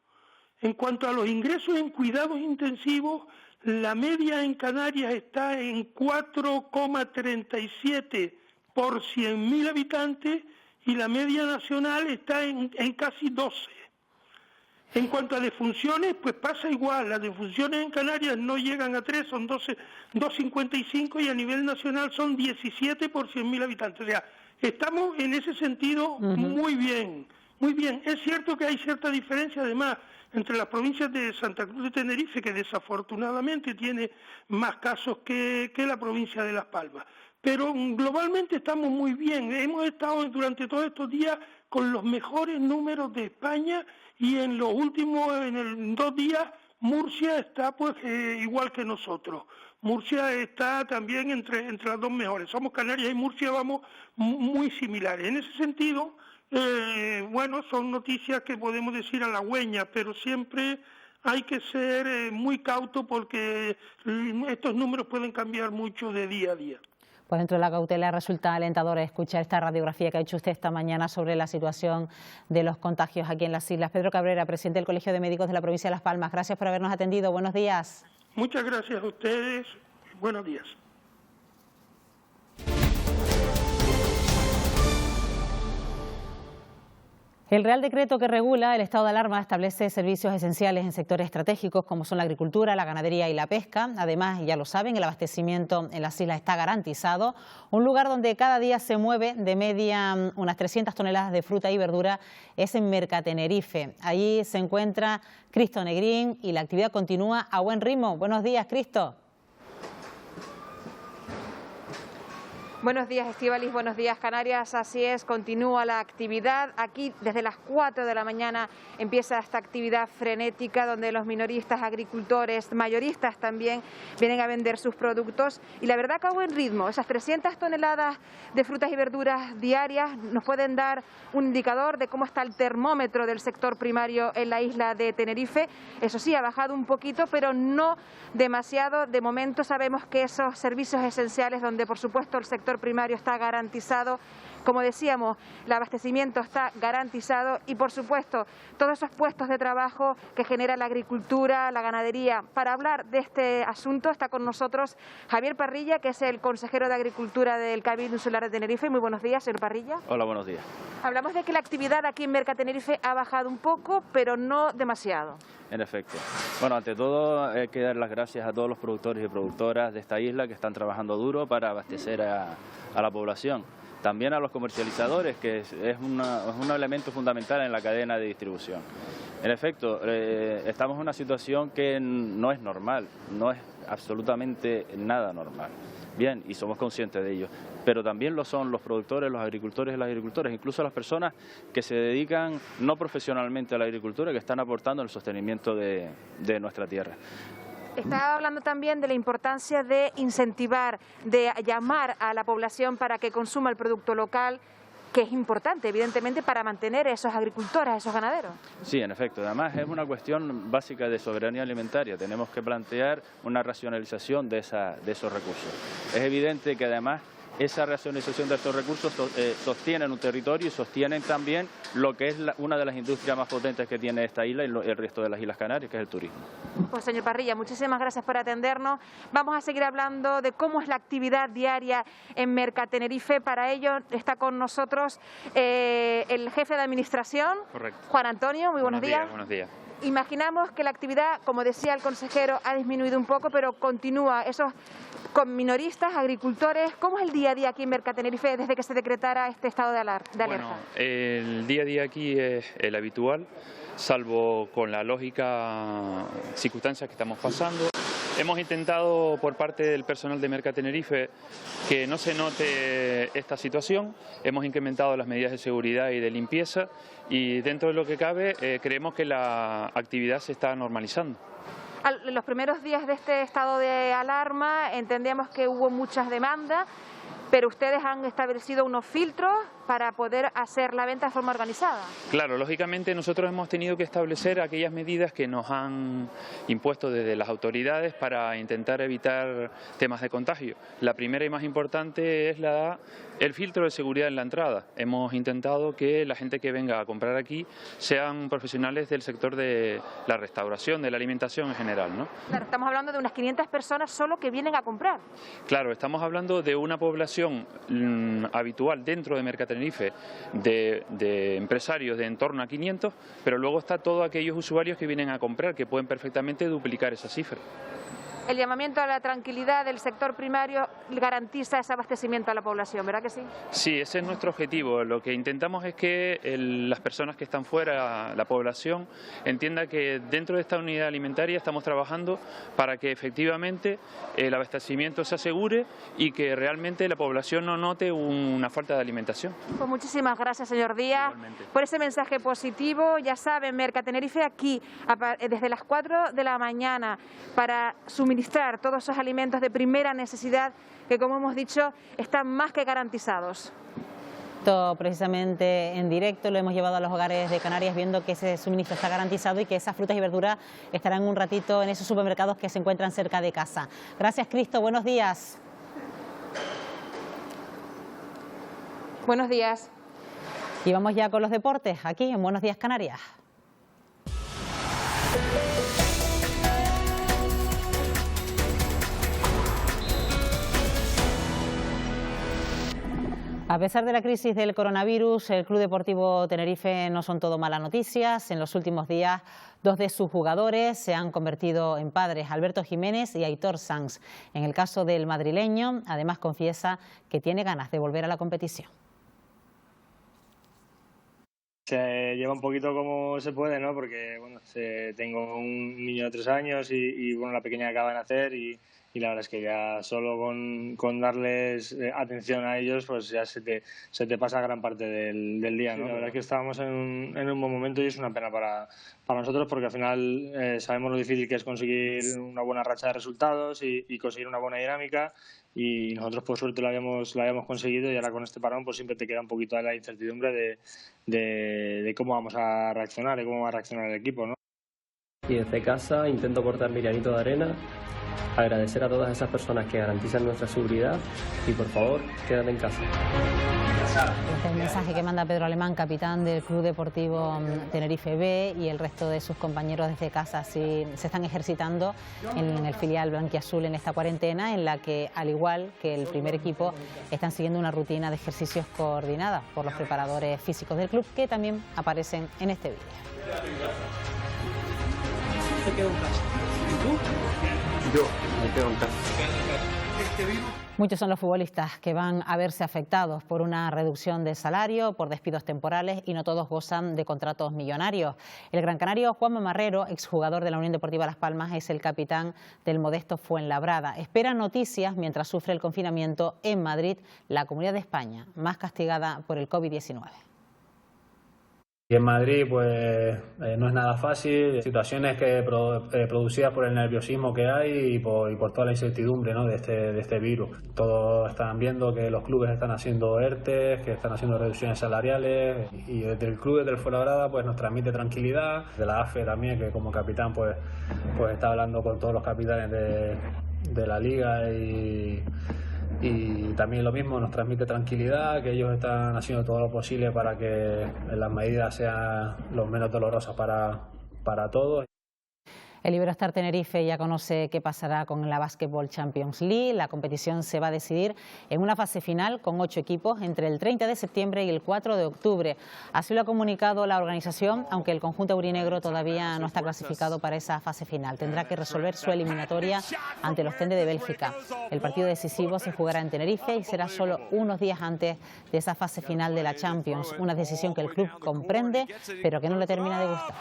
[SPEAKER 11] En cuanto a los ingresos en cuidados intensivos, la media en Canarias está en 4,37 por 100.000 habitantes y la media nacional está en casi 12. En cuanto a defunciones, pues pasa igual. Las defunciones en Canarias no llegan a 3, son 2,55, y a nivel nacional son 17 por 100.000 habitantes. O sea, estamos en ese sentido muy bien, muy bien. Es cierto que hay cierta diferencia, además, entre las provincias de Santa Cruz de Tenerife, que desafortunadamente tiene más casos que la provincia de Las Palmas. Pero globalmente estamos muy bien. Hemos estado durante todos estos días con los mejores números de España, y en los últimos 2 días Murcia está pues igual que nosotros. Murcia está también entre las dos mejores. Somos Canarias y Murcia, vamos muy similares. En ese sentido, bueno, son noticias que podemos decir halagüeñas, pero siempre hay que ser muy cauto, porque estos números pueden cambiar mucho de día a día.
[SPEAKER 1] Pues dentro de la cautela resulta alentador escuchar esta radiografía que ha hecho usted esta mañana sobre la situación de los contagios aquí en las islas. Pedro Cabrera, presidente del Colegio de Médicos de la provincia de Las Palmas, gracias por habernos atendido. Buenos días.
[SPEAKER 11] Muchas gracias a ustedes. Buenos días.
[SPEAKER 1] El Real Decreto que regula el estado de alarma establece servicios esenciales en sectores estratégicos como son la agricultura, la ganadería y la pesca. Además, ya lo saben, el abastecimiento en las islas está garantizado. Un lugar donde cada día se mueve de media unas 300 toneladas de fruta y verdura es en Mercatenerife. Allí se encuentra Cristo Negrín y la actividad continúa a buen ritmo. Buenos días, Cristo.
[SPEAKER 12] Buenos días, Estíbaliz, buenos días, Canarias. Así es, continúa la actividad. Aquí desde las 4 de la mañana empieza esta actividad frenética donde los minoristas, agricultores, mayoristas también vienen a vender sus productos. Y la verdad que a buen ritmo, esas 300 toneladas de frutas y verduras diarias nos pueden dar un indicador de cómo está el termómetro del sector primario en la isla de Tenerife. Eso sí, ha bajado un poquito, pero no demasiado. De momento sabemos que esos servicios esenciales donde por supuesto el sector primario está garantizado Como decíamos, el abastecimiento está garantizado y, por supuesto, todos esos puestos de trabajo que genera la agricultura, la ganadería. Para hablar de este asunto está con nosotros Javier Parrilla, que es el consejero de Agricultura del Cabildo Insular de Tenerife. Muy buenos días, señor Parrilla.
[SPEAKER 13] Hola, buenos días.
[SPEAKER 12] Hablamos de que la actividad aquí en Mercatenerife ha bajado un poco, pero no demasiado.
[SPEAKER 13] En efecto. Bueno, ante todo hay que dar las gracias a todos los productores y productoras de esta isla que están trabajando duro para abastecer a la población. También a los comercializadores, que es un elemento fundamental en la cadena de distribución. En efecto, estamos en una situación que no es normal, no es absolutamente nada normal. Bien, y somos conscientes de ello, pero también lo son los productores, los agricultores y las agricultoras, incluso las personas que se dedican no profesionalmente a la agricultura, que están aportando en el sostenimiento de nuestra tierra.
[SPEAKER 12] Estaba hablando también de la importancia de incentivar, de llamar a la población para que consuma el producto local, que es importante, evidentemente, para mantener a esos agricultores, a esos ganaderos.
[SPEAKER 13] Sí, en efecto. Además, es una cuestión básica de soberanía alimentaria. Tenemos que plantear una racionalización de esos recursos. Es evidente que, además, esa racionalización de estos recursos sostienen un territorio y sostienen también lo que es una de las industrias más potentes que tiene esta isla y el resto de las Islas Canarias, que es el turismo.
[SPEAKER 12] Pues, señor Parrilla, muchísimas gracias por atendernos. Vamos a seguir hablando de cómo es la actividad diaria en Mercatenerife. Para ello está con nosotros el jefe de administración,
[SPEAKER 14] correcto,
[SPEAKER 12] Juan Antonio. Muy buenos días.
[SPEAKER 14] Buenos días.
[SPEAKER 12] Imaginamos que la actividad, como decía el consejero, ha disminuido un poco, pero continúa. Esos con minoristas, agricultores, ¿cómo es el día a día aquí en Mercatenerife desde que se decretara este estado de alerta?
[SPEAKER 14] Bueno, el día a día aquí es el habitual, salvo con la lógica circunstancias que estamos pasando. Hemos intentado por parte del personal de Mercatenerife que no se note esta situación. Hemos incrementado las medidas de seguridad y de limpieza y dentro de lo que cabe creemos que la actividad se está normalizando.
[SPEAKER 12] En los primeros días de este estado de alarma entendíamos que hubo muchas demandas, pero ustedes han establecido unos filtros para poder hacer la venta de forma organizada.
[SPEAKER 14] Claro, lógicamente nosotros hemos tenido que establecer aquellas medidas que nos han impuesto desde las autoridades para intentar evitar temas de contagio. La primera y más importante es el filtro de seguridad en la entrada. Hemos intentado que la gente que venga a comprar aquí sean profesionales del sector de la restauración, de la alimentación en general, ¿no?
[SPEAKER 12] Claro, estamos hablando de unas 500 personas solo que vienen a comprar.
[SPEAKER 14] Claro, estamos hablando de una población habitual dentro de Mercatenerife de empresarios de en torno a 500, pero luego está todos aquellos usuarios que vienen a comprar, que pueden perfectamente duplicar esa cifra.
[SPEAKER 12] El llamamiento a la tranquilidad del sector primario garantiza ese abastecimiento a la población, ¿verdad que sí?
[SPEAKER 14] Sí, ese es nuestro objetivo. Lo que intentamos es que las personas que están fuera, la población, entienda que dentro de esta unidad alimentaria estamos trabajando para que efectivamente el abastecimiento se asegure y que realmente la población no note una falta de alimentación.
[SPEAKER 12] Pues muchísimas gracias, señor Díaz, por ese mensaje positivo. Ya saben, Mercatenerife aquí desde las 4 de la mañana para suministrar todos esos alimentos de primera necesidad que, como hemos dicho, están más que garantizados.
[SPEAKER 1] Esto precisamente en directo lo hemos llevado a los hogares de Canarias, viendo que ese suministro está garantizado y que esas frutas y verduras estarán un ratito en esos supermercados que se encuentran cerca de casa. Gracias, Cristo. Buenos días.
[SPEAKER 12] Buenos días.
[SPEAKER 1] Y vamos ya con los deportes aquí en Buenos Días Canarias. A pesar de la crisis del coronavirus, el Club Deportivo Tenerife no son todo malas noticias. En los últimos días, 2 de sus jugadores se han convertido en padres, Alberto Jiménez y Aitor Sanz. En el caso del madrileño, además confiesa que tiene ganas de volver a la competición.
[SPEAKER 15] Se lleva un poquito como se puede, ¿no? Porque bueno, tengo un niño de 3 años y bueno, la pequeña acaba de nacer y la verdad es que ya solo con darles atención a ellos, pues ya se te pasa gran parte del día, ¿no? La verdad es que estábamos en un buen momento y es una pena para nosotros porque al final sabemos lo difícil que es conseguir una buena racha de resultados y conseguir una buena dinámica, y nosotros por suerte lo habíamos conseguido, y ahora con este parón pues siempre te queda un poquito de la incertidumbre de cómo vamos a reaccionar, de cómo va a reaccionar el equipo, ¿no?
[SPEAKER 16] Y desde casa intento cortar mi granito de arena agradecer a todas esas personas que garantizan nuestra seguridad y por favor, quédate en casa.
[SPEAKER 1] Este es el mensaje que manda Pedro Alemán, capitán del Club Deportivo Tenerife B, y el resto de sus compañeros desde casa sí se están ejercitando en el filial blanquiazul en esta cuarentena, en la que, al igual que el primer equipo, están siguiendo una rutina de ejercicios coordinada por los preparadores físicos del club, que también aparecen en este vídeo.
[SPEAKER 17] ¿Se quedó en casa? ¿Y tú?
[SPEAKER 16] Yo me quedo en casa.
[SPEAKER 1] Muchos son los futbolistas que van a verse afectados por una reducción de salario, por despidos temporales, y no todos gozan de contratos millonarios. El gran canario Juanma Marrero, exjugador de la Unión Deportiva Las Palmas, es el capitán del modesto Fuenlabrada. Espera noticias mientras sufre el confinamiento en Madrid, la comunidad de España más castigada por el COVID-19.
[SPEAKER 18] Y en Madrid pues no es nada fácil, situaciones que producidas por el nerviosismo que hay y por toda la incertidumbre, ¿no?, de este virus. Todos están viendo que los clubes están haciendo ERTE, que están haciendo reducciones salariales, y desde el club, desde el Fuenlabrada, pues nos transmite tranquilidad. De la AFE también, que como capitán pues está hablando con todos los capitanes de la liga y también lo mismo, nos transmite tranquilidad, que ellos están haciendo todo lo posible para que las medidas sean lo menos dolorosas para todos.
[SPEAKER 1] El Iberostar Tenerife ya conoce qué pasará con la Basketball Champions League. La competición se va a decidir en una fase final con 8 equipos entre el 30 de septiembre y el 4 de octubre. Así lo ha comunicado la organización, aunque el conjunto aurinegro todavía no está clasificado para esa fase final. Tendrá que resolver su eliminatoria ante los Tende de Bélgica. El partido decisivo se jugará en Tenerife y será solo unos días antes de esa fase final de la Champions. Una decisión que el club comprende, pero que no le termina de gustar.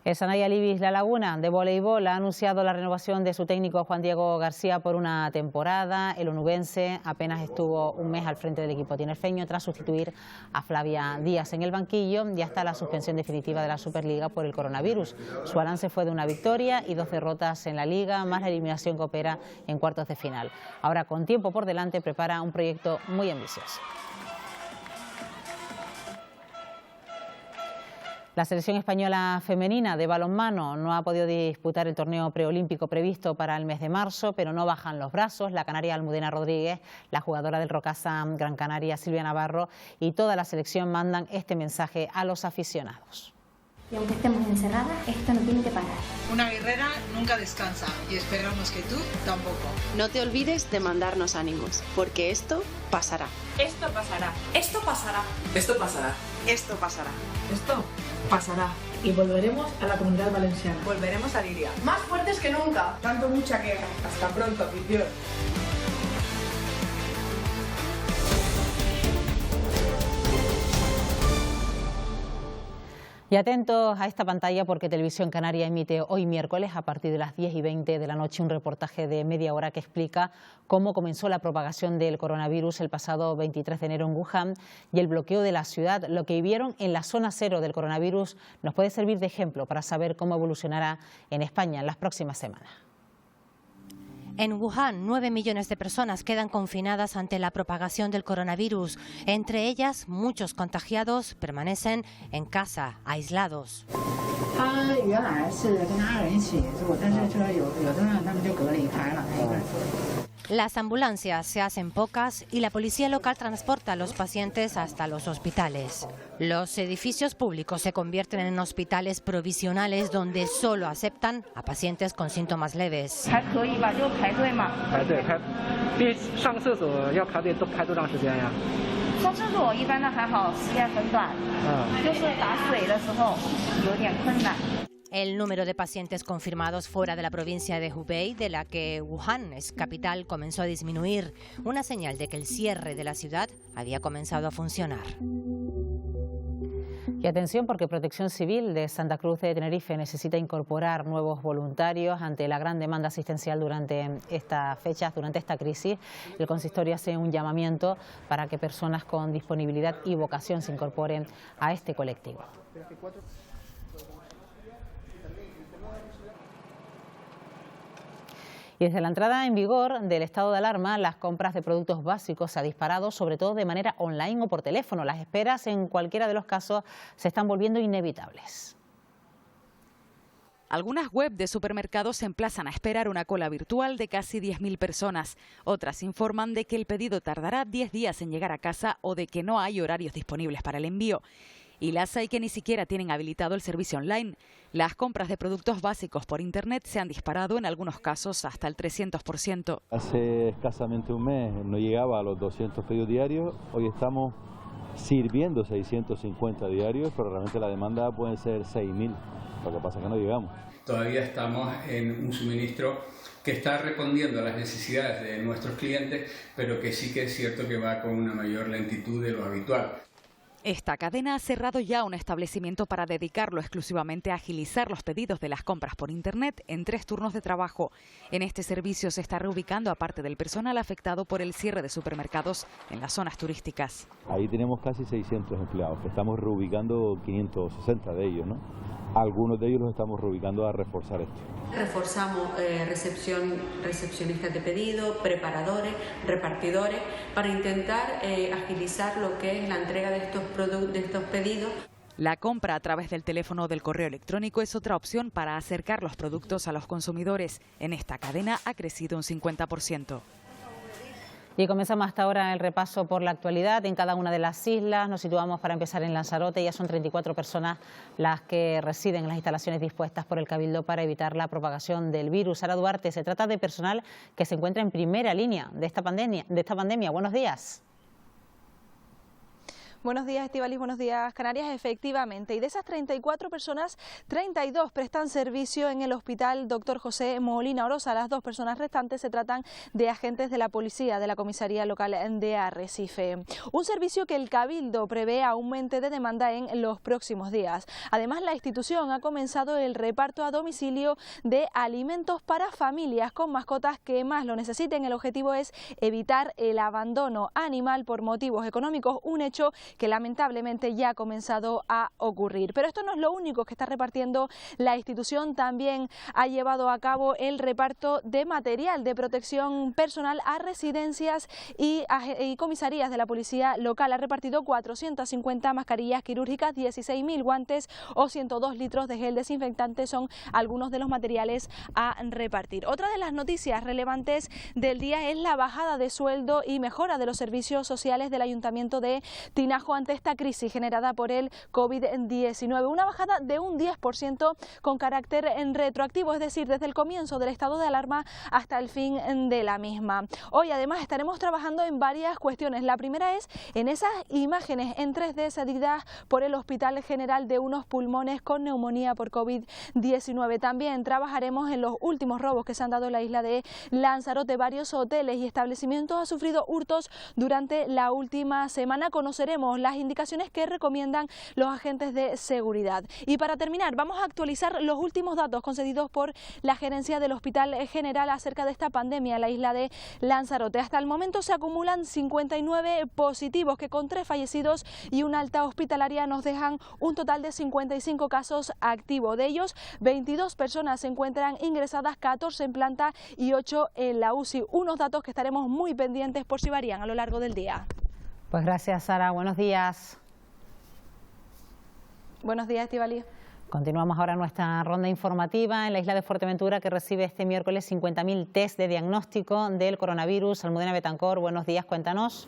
[SPEAKER 1] El Sanaya Libis La Laguna de voleibol ha anunciado la renovación de su técnico Juan Diego García por una temporada. El onubense apenas estuvo un mes al frente del equipo tinerfeño tras sustituir a Flavia Díaz en el banquillo y hasta la suspensión definitiva de la Superliga por el coronavirus. Su balance fue de una victoria y 2 derrotas en la Liga, más la eliminación que opera en cuartos de final. Ahora, con tiempo por delante, prepara un proyecto muy ambicioso. La selección española femenina de balonmano no ha podido disputar el torneo preolímpico previsto para el mes de marzo, pero no bajan los brazos. La canaria Almudena Rodríguez, la jugadora del Rocasa Gran Canaria Silvia Navarro y toda la selección mandan este mensaje a los aficionados.
[SPEAKER 19] Y aunque estemos encerradas, esto no tiene que parar.
[SPEAKER 20] Una guerrera nunca descansa y esperamos que tú tampoco.
[SPEAKER 21] No te olvides de mandarnos ánimos, porque esto pasará.
[SPEAKER 22] Esto pasará. Esto pasará.
[SPEAKER 20] Esto pasará.
[SPEAKER 21] Esto pasará.
[SPEAKER 22] Esto pasará. Y volveremos a la Comunidad Valenciana.
[SPEAKER 20] Volveremos a Liria.
[SPEAKER 22] Más fuertes que nunca.
[SPEAKER 20] Dando mucha guerra. Hasta pronto, afición.
[SPEAKER 1] Y atentos a esta pantalla porque Televisión Canaria emite hoy miércoles a partir de las 10:20 de la noche un reportaje de media hora que explica cómo comenzó la propagación del coronavirus el pasado 23 de enero en Wuhan y el bloqueo de la ciudad. Lo que vivieron en la zona cero del coronavirus nos puede servir de ejemplo para saber cómo evolucionará en España en las próximas semanas.
[SPEAKER 23] En Wuhan, 9 millones de personas quedan confinadas ante la propagación del coronavirus. Entre ellas, muchos contagiados permanecen en casa, aislados. Las ambulancias se hacen pocas y la policía local transporta a los pacientes hasta los hospitales. Los edificios públicos se convierten en hospitales provisionales donde solo aceptan a pacientes con síntomas leves. El número de pacientes confirmados fuera de la provincia de Hubei, de la que Wuhan es capital, comenzó a disminuir, una señal de que el cierre de la ciudad había comenzado a funcionar.
[SPEAKER 1] Y atención porque Protección Civil de Santa Cruz de Tenerife necesita incorporar nuevos voluntarios ante la gran demanda asistencial durante estas fechas, durante esta crisis. El consistorio hace un llamamiento para que personas con disponibilidad y vocación se incorporen a este colectivo. Y desde la entrada en vigor del estado de alarma, las compras de productos básicos se han disparado, sobre todo de manera online o por teléfono. Las esperas en cualquiera de los casos se están volviendo inevitables.
[SPEAKER 2] Algunas web de supermercados se emplazan a esperar una cola virtual de casi 10.000 personas. Otras informan de que el pedido tardará 10 días en llegar a casa o de que no hay horarios disponibles para el envío. Y las hay que ni siquiera tienen habilitado el servicio online. Las compras de productos básicos por Internet se han disparado en algunos casos hasta el 300%.
[SPEAKER 3] Hace escasamente un mes no llegaba a los 200 pedidos diarios, hoy estamos sirviendo 650 diarios, pero realmente la demanda puede ser 6.000, lo que pasa es que no llegamos.
[SPEAKER 4] Todavía estamos en un suministro que está respondiendo a las necesidades de nuestros clientes, pero que sí que es cierto que va con una mayor lentitud de lo habitual.
[SPEAKER 2] Esta cadena ha cerrado ya un establecimiento para dedicarlo exclusivamente a agilizar los pedidos de las compras por Internet en 3 turnos de trabajo. En este servicio se está reubicando a parte del personal afectado por el cierre de supermercados en las zonas turísticas.
[SPEAKER 3] Ahí tenemos casi 600 empleados, que estamos reubicando 560 de ellos, ¿no? Algunos de ellos los estamos reubicando a reforzar esto.
[SPEAKER 21] Reforzamos recepcionistas de pedido, preparadores, repartidores, para intentar agilizar lo que es la entrega de estos pedidos.
[SPEAKER 2] La compra a través del teléfono o del correo electrónico es otra opción para acercar los productos a los consumidores. En esta cadena ha crecido un 50%.
[SPEAKER 1] Y comenzamos hasta ahora el repaso por la actualidad en cada una de las islas. Nos situamos para empezar en Lanzarote. Ya son 34 personas las que residen en las instalaciones dispuestas por el Cabildo para evitar la propagación del virus. Sara Duarte, se trata de personal que se encuentra en primera línea de esta pandemia. Buenos días.
[SPEAKER 24] Buenos días, Estíbaliz, buenos días, Canarias. Efectivamente, y de esas 34 personas, 32 prestan servicio en el Hospital Dr. José Molina Orosa. Las 2 personas restantes se tratan de agentes de la policía de la comisaría local de Arrecife. Un servicio que el Cabildo prevé aumente de demanda en los próximos días. Además, la institución ha comenzado el reparto a domicilio de alimentos para familias con mascotas que más lo necesiten. El objetivo es evitar el abandono animal por motivos económicos, un hecho que lamentablemente ya ha comenzado a ocurrir. Pero esto no es lo único que está repartiendo la institución. También ha llevado a cabo el reparto de material de protección personal a residencias y comisarías de la policía local. Ha repartido 450 mascarillas quirúrgicas, 16.000 guantes o 102 litros de gel desinfectante. Son algunos de los materiales a repartir. Otra de las noticias relevantes del día es la bajada de sueldo y mejora de los servicios sociales del Ayuntamiento de Tinajo ante esta crisis generada por el COVID-19. Una bajada de un 10% con carácter retroactivo, es decir, desde el comienzo del estado de alarma hasta el fin de la misma. Hoy además estaremos trabajando en varias cuestiones. La primera es en esas imágenes en 3D cedidas por el Hospital General de unos pulmones con neumonía por COVID-19. También trabajaremos en los últimos robos que se han dado en la isla de Lanzarote. Varios hoteles y establecimientos han sufrido hurtos durante la última semana. Conoceremos las indicaciones que recomiendan los agentes de seguridad. Y para terminar, vamos a actualizar los últimos datos concedidos por la gerencia del Hospital General acerca de esta pandemia en la isla de Lanzarote. Hasta el momento se acumulan 59 positivos que con 3 fallecidos y una alta hospitalaria nos dejan un total de 55 casos activos. De ellos, 22 personas se encuentran ingresadas, 14 en planta y 8 en la UCI. Unos datos que estaremos muy pendientes por si varían a lo largo del día.
[SPEAKER 1] Pues gracias, Sara. Buenos días.
[SPEAKER 24] Buenos días, Estíbaliz.
[SPEAKER 1] Continuamos ahora nuestra ronda informativa en la isla de Fuerteventura, que recibe este miércoles 50.000 test de diagnóstico del coronavirus. Almudena Betancor, buenos días, cuéntanos.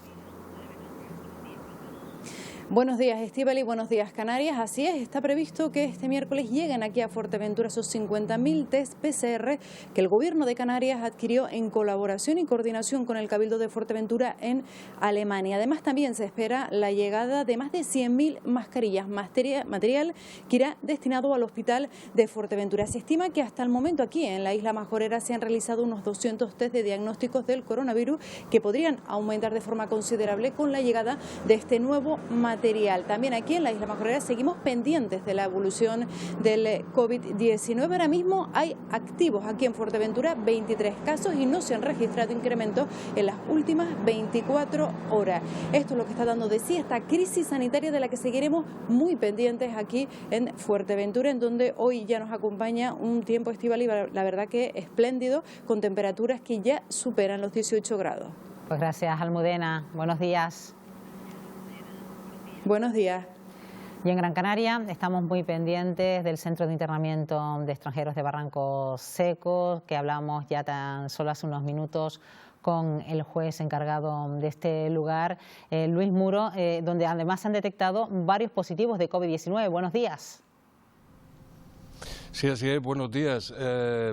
[SPEAKER 25] Buenos días, Estíbaliz, buenos días, Canarias. Así es, está previsto que este miércoles lleguen aquí a Fuerteventura esos 50.000 test PCR que el Gobierno de Canarias adquirió en colaboración y coordinación con el Cabildo de Fuerteventura en Alemania. Además, también se espera la llegada de más de 100.000 mascarillas, material que irá destinado al Hospital de Fuerteventura. Se estima que hasta el momento aquí en la isla Majorera se han realizado unos 200 test de diagnósticos del coronavirus que podrían aumentar de forma considerable con la llegada de este nuevo material arterial. También aquí en la Isla Majorera seguimos pendientes de la evolución del COVID-19. Ahora mismo hay activos aquí en Fuerteventura 23 casos y no se han registrado incrementos en las últimas 24 horas. Esto es lo que está dando de sí esta crisis sanitaria de la que seguiremos muy pendientes aquí en Fuerteventura, en donde hoy ya nos acompaña un tiempo estival y la verdad que espléndido, con temperaturas que ya superan los 18 grados.
[SPEAKER 1] Pues gracias, Almudena. Buenos días.
[SPEAKER 25] Buenos días.
[SPEAKER 1] Y en Gran Canaria estamos muy pendientes del Centro de Internamiento de Extranjeros de Barranco Seco, que hablamos ya tan solo hace unos minutos con el juez encargado de este lugar, Luis Muro, donde además se han detectado varios positivos de COVID-19. Buenos días.
[SPEAKER 5] Sí, así es, buenos días.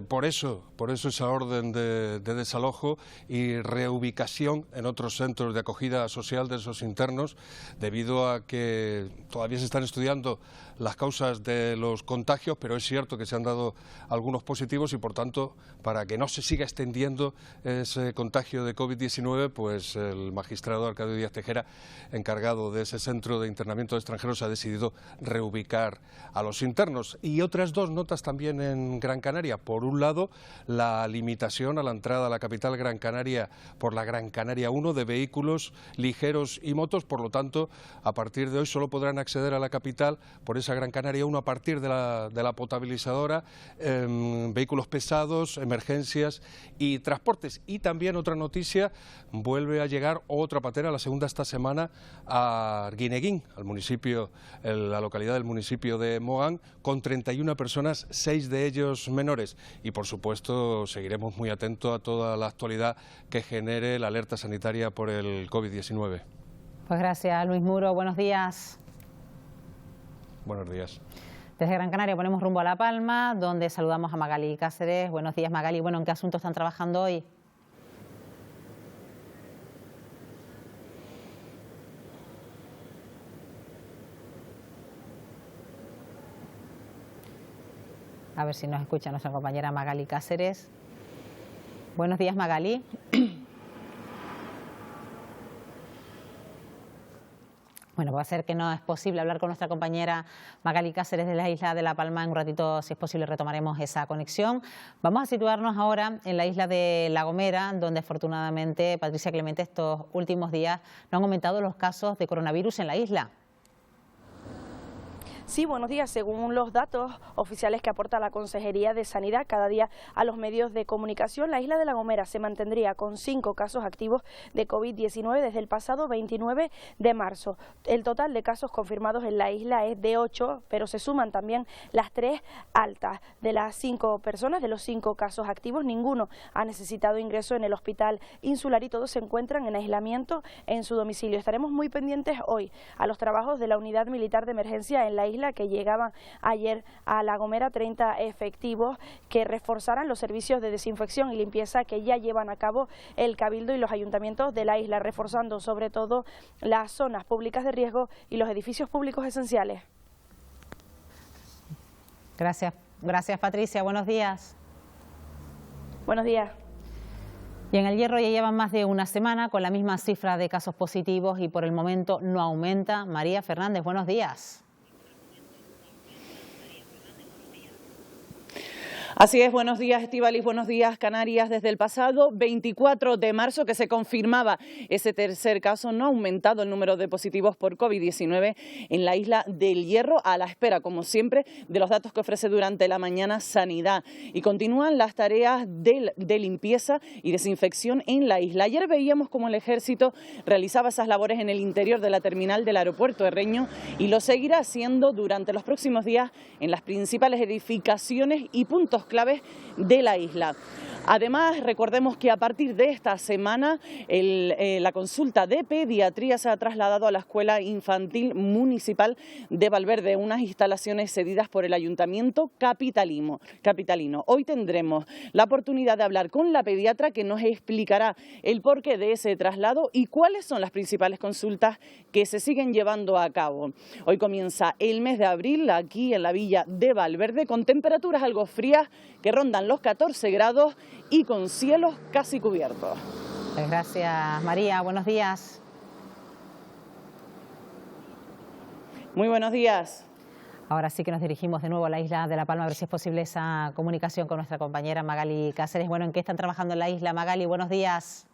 [SPEAKER 5] Por eso esa orden de desalojo y reubicación en otros centros de acogida social de esos internos, debido a que todavía se están estudiando las causas de los contagios, pero es cierto que se han dado algunos positivos y, por tanto, para que no se siga extendiendo ese contagio de COVID-19, pues el magistrado Arcadio Díaz Tejera, encargado de ese centro de internamiento de extranjeros, ha decidido reubicar a los internos. Y otras dos notas también en Gran Canaria. Por un lado, la limitación a la entrada a la capital Gran Canaria por la Gran Canaria 1 de vehículos ligeros y motos. Por lo tanto, a partir de hoy solo podrán acceder a la capital por esa Gran Canaria 1 a partir de la potabilizadora, vehículos pesados, emergencias y transportes. Y también otra noticia, vuelve a llegar otra patera, la segunda esta semana, a Arguineguín, al municipio, la localidad del municipio de Mogán, con 31 personas, 6 de ellos menores. Y por supuesto seguiremos muy atentos a toda la actualidad que genere la alerta sanitaria por el COVID-19.
[SPEAKER 1] Pues gracias, Luis Muro. Buenos días.
[SPEAKER 5] Buenos días.
[SPEAKER 1] Desde Gran Canaria ponemos rumbo a La Palma, donde saludamos a Magali Cáceres. Buenos días, Magali. Bueno, ¿en qué asuntos están trabajando hoy? A ver si nos escucha nuestra compañera Magali Cáceres. Buenos días, Magali. Bueno, va a ser que no es posible hablar con nuestra compañera Magali Cáceres de la isla de La Palma. En un ratito, si es posible, retomaremos esa conexión. Vamos a situarnos ahora en la isla de La Gomera, donde afortunadamente, Patricia Clemente, estos últimos días no han aumentado los casos de coronavirus en la isla.
[SPEAKER 6] Sí, buenos días. Según los datos oficiales que aporta la Consejería de Sanidad cada día a los medios de comunicación, la isla de La Gomera se mantendría con 5 casos activos de COVID-19 desde el pasado 29 de marzo. El total de casos confirmados en la isla es de 8, pero se suman también las 3 altas. De las 5 personas, de los 5 casos activos, ninguno ha necesitado ingreso en el hospital insular y todos se encuentran en aislamiento en su domicilio. Estaremos muy pendientes hoy a los trabajos de la Unidad Militar de Emergencia en la isla, que llegaban ayer a La Gomera 30 efectivos que reforzarán los servicios de desinfección y limpieza que ya llevan a cabo el Cabildo y los ayuntamientos de la isla, reforzando sobre todo las zonas públicas de riesgo y los edificios públicos esenciales.
[SPEAKER 1] Gracias, Patricia. Buenos días.
[SPEAKER 6] Buenos días.
[SPEAKER 1] Y en El Hierro ya llevan más de una semana con la misma cifra de casos positivos y por el momento no aumenta. María Fernández, buenos días.
[SPEAKER 7] Así es, buenos días Estíbaliz, buenos días Canarias. Desde el pasado 24 de marzo que se confirmaba ese tercer caso, no ha aumentado el número de positivos por COVID-19 en la isla del Hierro, a la espera, como siempre, de los datos que ofrece durante la mañana Sanidad. Y continúan las tareas de limpieza y desinfección en la isla. Ayer veíamos cómo el Ejército realizaba esas labores en el interior de la terminal del aeropuerto de Reño y lo seguirá haciendo durante los próximos días en las principales edificaciones y puntos claves de la isla. Además, recordemos que a partir de esta semana la consulta de pediatría se ha trasladado a la Escuela Infantil Municipal de Valverde, unas instalaciones cedidas por el Ayuntamiento capitalino. Hoy tendremos la oportunidad de hablar con la pediatra, que nos explicará el porqué de ese traslado y cuáles son las principales consultas que se siguen llevando a cabo. Hoy comienza el mes de abril aquí en la villa de Valverde, con temperaturas algo frías que rondan los 14 grados y con cielos casi cubiertos.
[SPEAKER 1] Gracias, María. Buenos días.
[SPEAKER 7] Muy buenos días.
[SPEAKER 1] Ahora sí que nos dirigimos de nuevo a la isla de La Palma, a ver si es posible esa comunicación con nuestra compañera Magali Cáceres. Bueno, ¿en qué están trabajando en la isla? Magali, buenos días.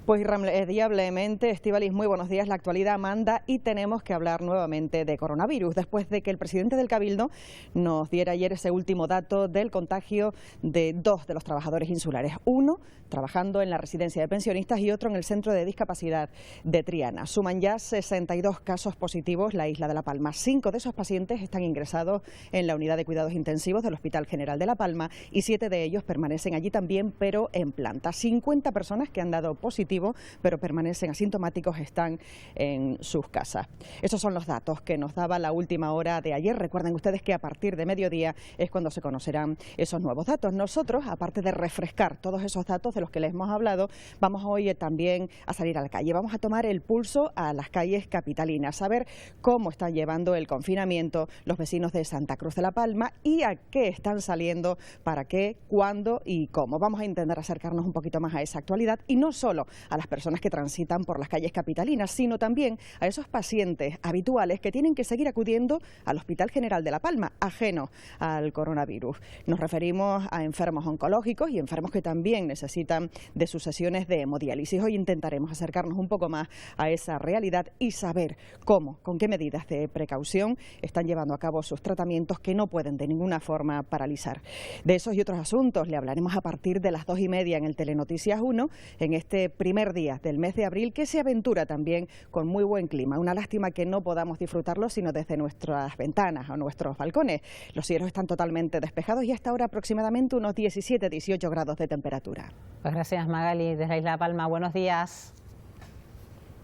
[SPEAKER 8] Pues irremediablemente, Estíbaliz, muy buenos días. La actualidad manda y tenemos que hablar nuevamente de coronavirus, después de que el presidente del Cabildo nos diera ayer ese último dato del contagio de 2 de los trabajadores insulares. Uno trabajando en la residencia de pensionistas y otro en el centro de discapacidad de Triana. Suman ya 62 casos positivos la isla de La Palma. 5 de esos pacientes están ingresados en la unidad de cuidados intensivos del Hospital General de La Palma y 7 de ellos permanecen allí también, pero en planta. 50 personas que han dado positivo pero permanecen asintomáticos, están en sus casas. Esos son los datos que nos daba la última hora de ayer. Recuerden ustedes que a partir de mediodía es cuando se conocerán esos nuevos datos. Nosotros, aparte de refrescar todos esos datos de los que les hemos hablado, vamos hoy también a salir a la calle. Vamos a tomar el pulso a las calles capitalinas, a ver cómo están llevando el confinamiento los vecinos de Santa Cruz de La Palma y a qué están saliendo, para qué, cuándo y cómo. Vamos a intentar acercarnos un poquito más a esa actualidad y no solo a las personas que transitan por las calles capitalinas, sino también a esos pacientes habituales que tienen que seguir acudiendo al Hospital General de La Palma, ajeno al coronavirus. Nos referimos a enfermos oncológicos y enfermos que también necesitan de sus sesiones de hemodiálisis. Hoy intentaremos acercarnos un poco más a esa realidad y saber cómo, con qué medidas de precaución están llevando a cabo sus tratamientos que no pueden de ninguna forma paralizar. De esos y otros asuntos le hablaremos a partir de las 2:30 en el Telenoticias 1, en este primer día del mes de abril, que se aventura también con muy buen clima. Una lástima que no podamos disfrutarlo sino desde nuestras ventanas o nuestros balcones. Los cielos están totalmente despejados y hasta ahora aproximadamente unos 17-18 grados de temperatura.
[SPEAKER 1] Pues gracias, Magali, desde la isla de Palma. Buenos días.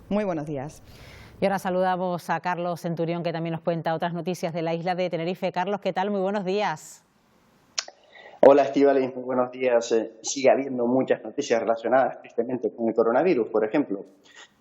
[SPEAKER 8] Muy buenos días.
[SPEAKER 1] Y ahora saludamos a Carlos Centurión, que también nos cuenta otras noticias de la isla de Tenerife. Carlos, ¿qué tal? Muy buenos días.
[SPEAKER 9] Hola, Estíbaliz, muy buenos días. Sigue habiendo muchas noticias relacionadas tristemente con el coronavirus. Por ejemplo,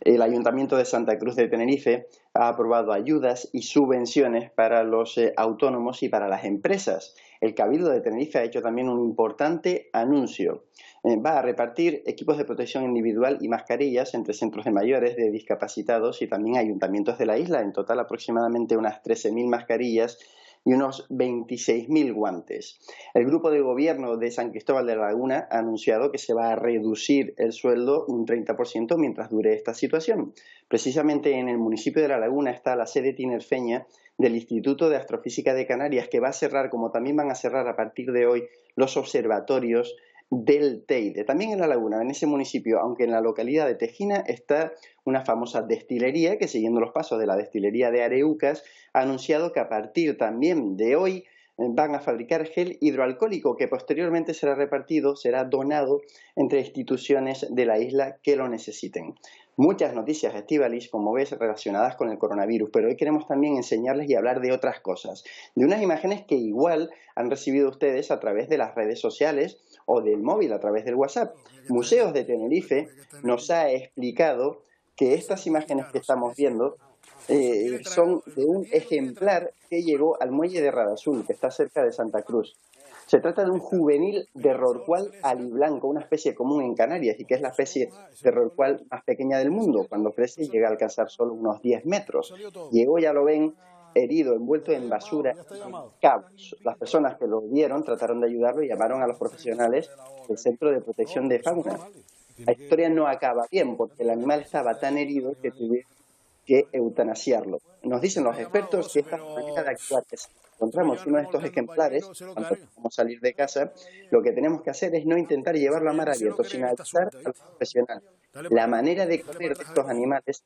[SPEAKER 9] el Ayuntamiento de Santa Cruz de Tenerife ha aprobado ayudas y subvenciones para los autónomos y para las empresas. El Cabildo de Tenerife ha hecho también un importante anuncio. Va a repartir equipos de protección individual y mascarillas entre centros de mayores, de discapacitados y también ayuntamientos de la isla. En total, aproximadamente unas 13.000 mascarillas y unos 26.000 guantes. El grupo de gobierno de San Cristóbal de la Laguna ha anunciado que se va a reducir el sueldo un 30% mientras dure esta situación. Precisamente en el municipio de La Laguna está la sede tinerfeña del Instituto de Astrofísica de Canarias, que va a cerrar, como también van a cerrar a partir de hoy, los observatorios del Teide. También en La Laguna, en ese municipio, aunque en la localidad de Tejina, está una famosa destilería que, siguiendo los pasos de la destilería de Areucas, ha anunciado que a partir también de hoy van a fabricar gel hidroalcohólico que posteriormente será repartido, será donado entre instituciones de la isla que lo necesiten. Muchas noticias, Estíbaliz, como ves, relacionadas con el coronavirus, pero hoy queremos también enseñarles y hablar de otras cosas, de unas imágenes que igual han recibido ustedes a través de las redes sociales o del móvil, a través del WhatsApp. Museos de Tenerife nos ha explicado que estas imágenes que estamos viendo son de un ejemplar que llegó al muelle de Radazul, que está cerca de Santa Cruz. Se trata de un juvenil de rorcual aliblanco, una especie común en Canarias y que es la especie de rorcual más pequeña del mundo. Cuando crece llega a alcanzar solo unos 10 metros. Llegó, ya lo ven, herido, envuelto en basura, en cabos. Las personas que lo vieron trataron de ayudarlo y llamaron a los profesionales del Centro de Protección de Fauna. La historia no acaba bien porque el animal estaba tan herido que tuvieron que eutanasiarlo. Nos dicen los expertos que esta manera de actuar, que si encontramos uno de estos ejemplares, cuando vamos a salir de casa, lo que tenemos que hacer es no intentar llevarlo a mar abierto, sino avisar al profesional. La manera de comer de estos animales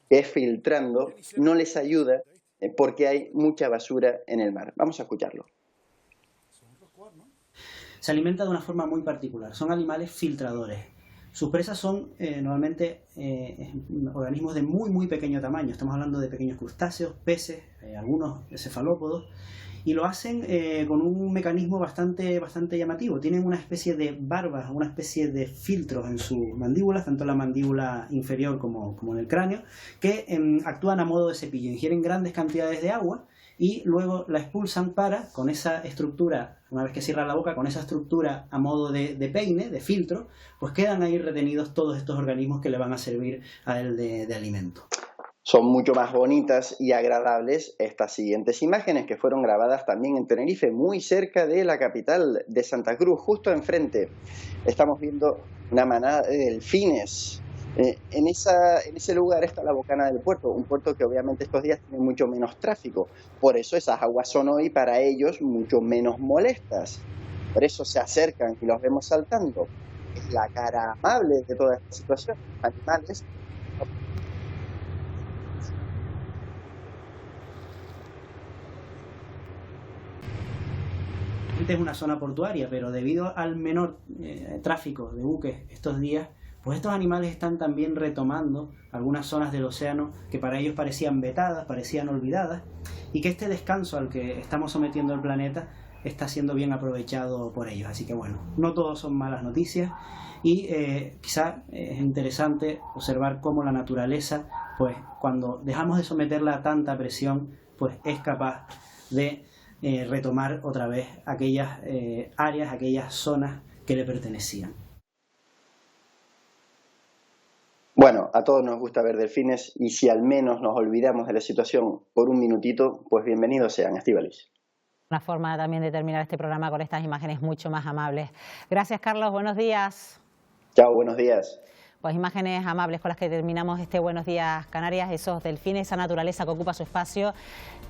[SPEAKER 9] es filtrando, no les ayuda porque hay mucha basura en el mar. Vamos a escucharlo.
[SPEAKER 10] Se alimenta de una forma muy particular, son animales filtradores. Sus presas son normalmente organismos de muy pequeño tamaño. Estamos hablando de pequeños crustáceos, peces, algunos cefalópodos, y lo hacen con un mecanismo bastante llamativo. Tienen una especie de barbas, una especie de filtros en sus mandíbulas, tanto en la mandíbula inferior como en el cráneo, que actúan a modo de cepillo, ingieren grandes cantidades de agua y luego la expulsan para, con esa estructura, una vez que cierra la boca, con esa estructura a modo de peine, de filtro, pues quedan ahí retenidos todos estos organismos que le van a servir a él de alimento.
[SPEAKER 9] Son mucho más bonitas y agradables estas siguientes imágenes que fueron grabadas también en Tenerife, muy cerca de la capital de Santa Cruz, justo enfrente. Estamos viendo una manada de delfines. En ese lugar está la Bocana del Puerto, un puerto que obviamente estos días tiene mucho menos tráfico. Por eso esas aguas son hoy para ellos mucho menos molestas. Por eso se acercan y los vemos saltando. Es la cara amable de toda esta situación. Animales.
[SPEAKER 10] Es una zona portuaria, pero debido al menor tráfico de buques estos días, pues estos animales están también retomando algunas zonas del océano que para ellos parecían vetadas, parecían olvidadas, y que este descanso al que estamos sometiendo el planeta está siendo bien aprovechado por ellos. Así que bueno, no todos son malas noticias, y quizá es interesante observar cómo la naturaleza, pues cuando dejamos de someterla a tanta presión, pues es capaz de retomar otra vez aquellas áreas, aquellas zonas que le pertenecían.
[SPEAKER 9] Bueno, a todos nos gusta ver delfines y si al menos nos olvidamos de la situación por un minutito, pues bienvenidos sean, Estíbaliz.
[SPEAKER 1] Una forma también de terminar este programa con estas imágenes mucho más amables. Gracias, Carlos. Buenos días.
[SPEAKER 9] Chao, buenos días.
[SPEAKER 1] Pues imágenes amables con las que terminamos este Buenos Días Canarias, esos delfines, esa naturaleza que ocupa su espacio.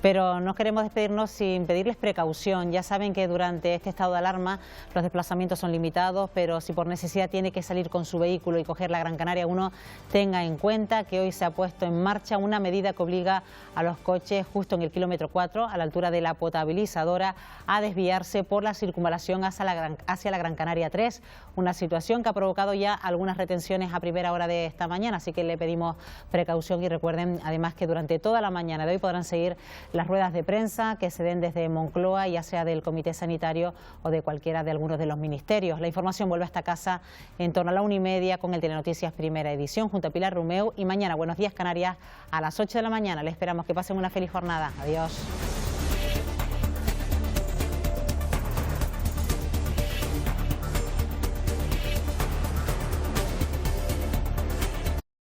[SPEAKER 1] Pero no queremos despedirnos sin pedirles precaución. Ya saben que durante este estado de alarma los desplazamientos son limitados, pero si por necesidad tiene que salir con su vehículo y coger la Gran Canaria 1, tenga en cuenta que hoy se ha puesto en marcha una medida que obliga a los coches justo en el kilómetro 4, a la altura de la potabilizadora, a desviarse por la circunvalación hacia la Gran Canaria 3, una situación que ha provocado ya algunas retenciones a primera hora de esta mañana, así que le pedimos precaución y recuerden además que durante toda la mañana de hoy podrán seguir las ruedas de prensa que se den desde Moncloa, ya sea del Comité Sanitario o de cualquiera de algunos de los ministerios. La información vuelve a esta casa en torno a la 1:30 con el Telenoticias Primera Edición junto a Pilar Rumeu y mañana Buenos Días Canarias a las 8 de la mañana. Les esperamos que pasen una feliz jornada. Adiós.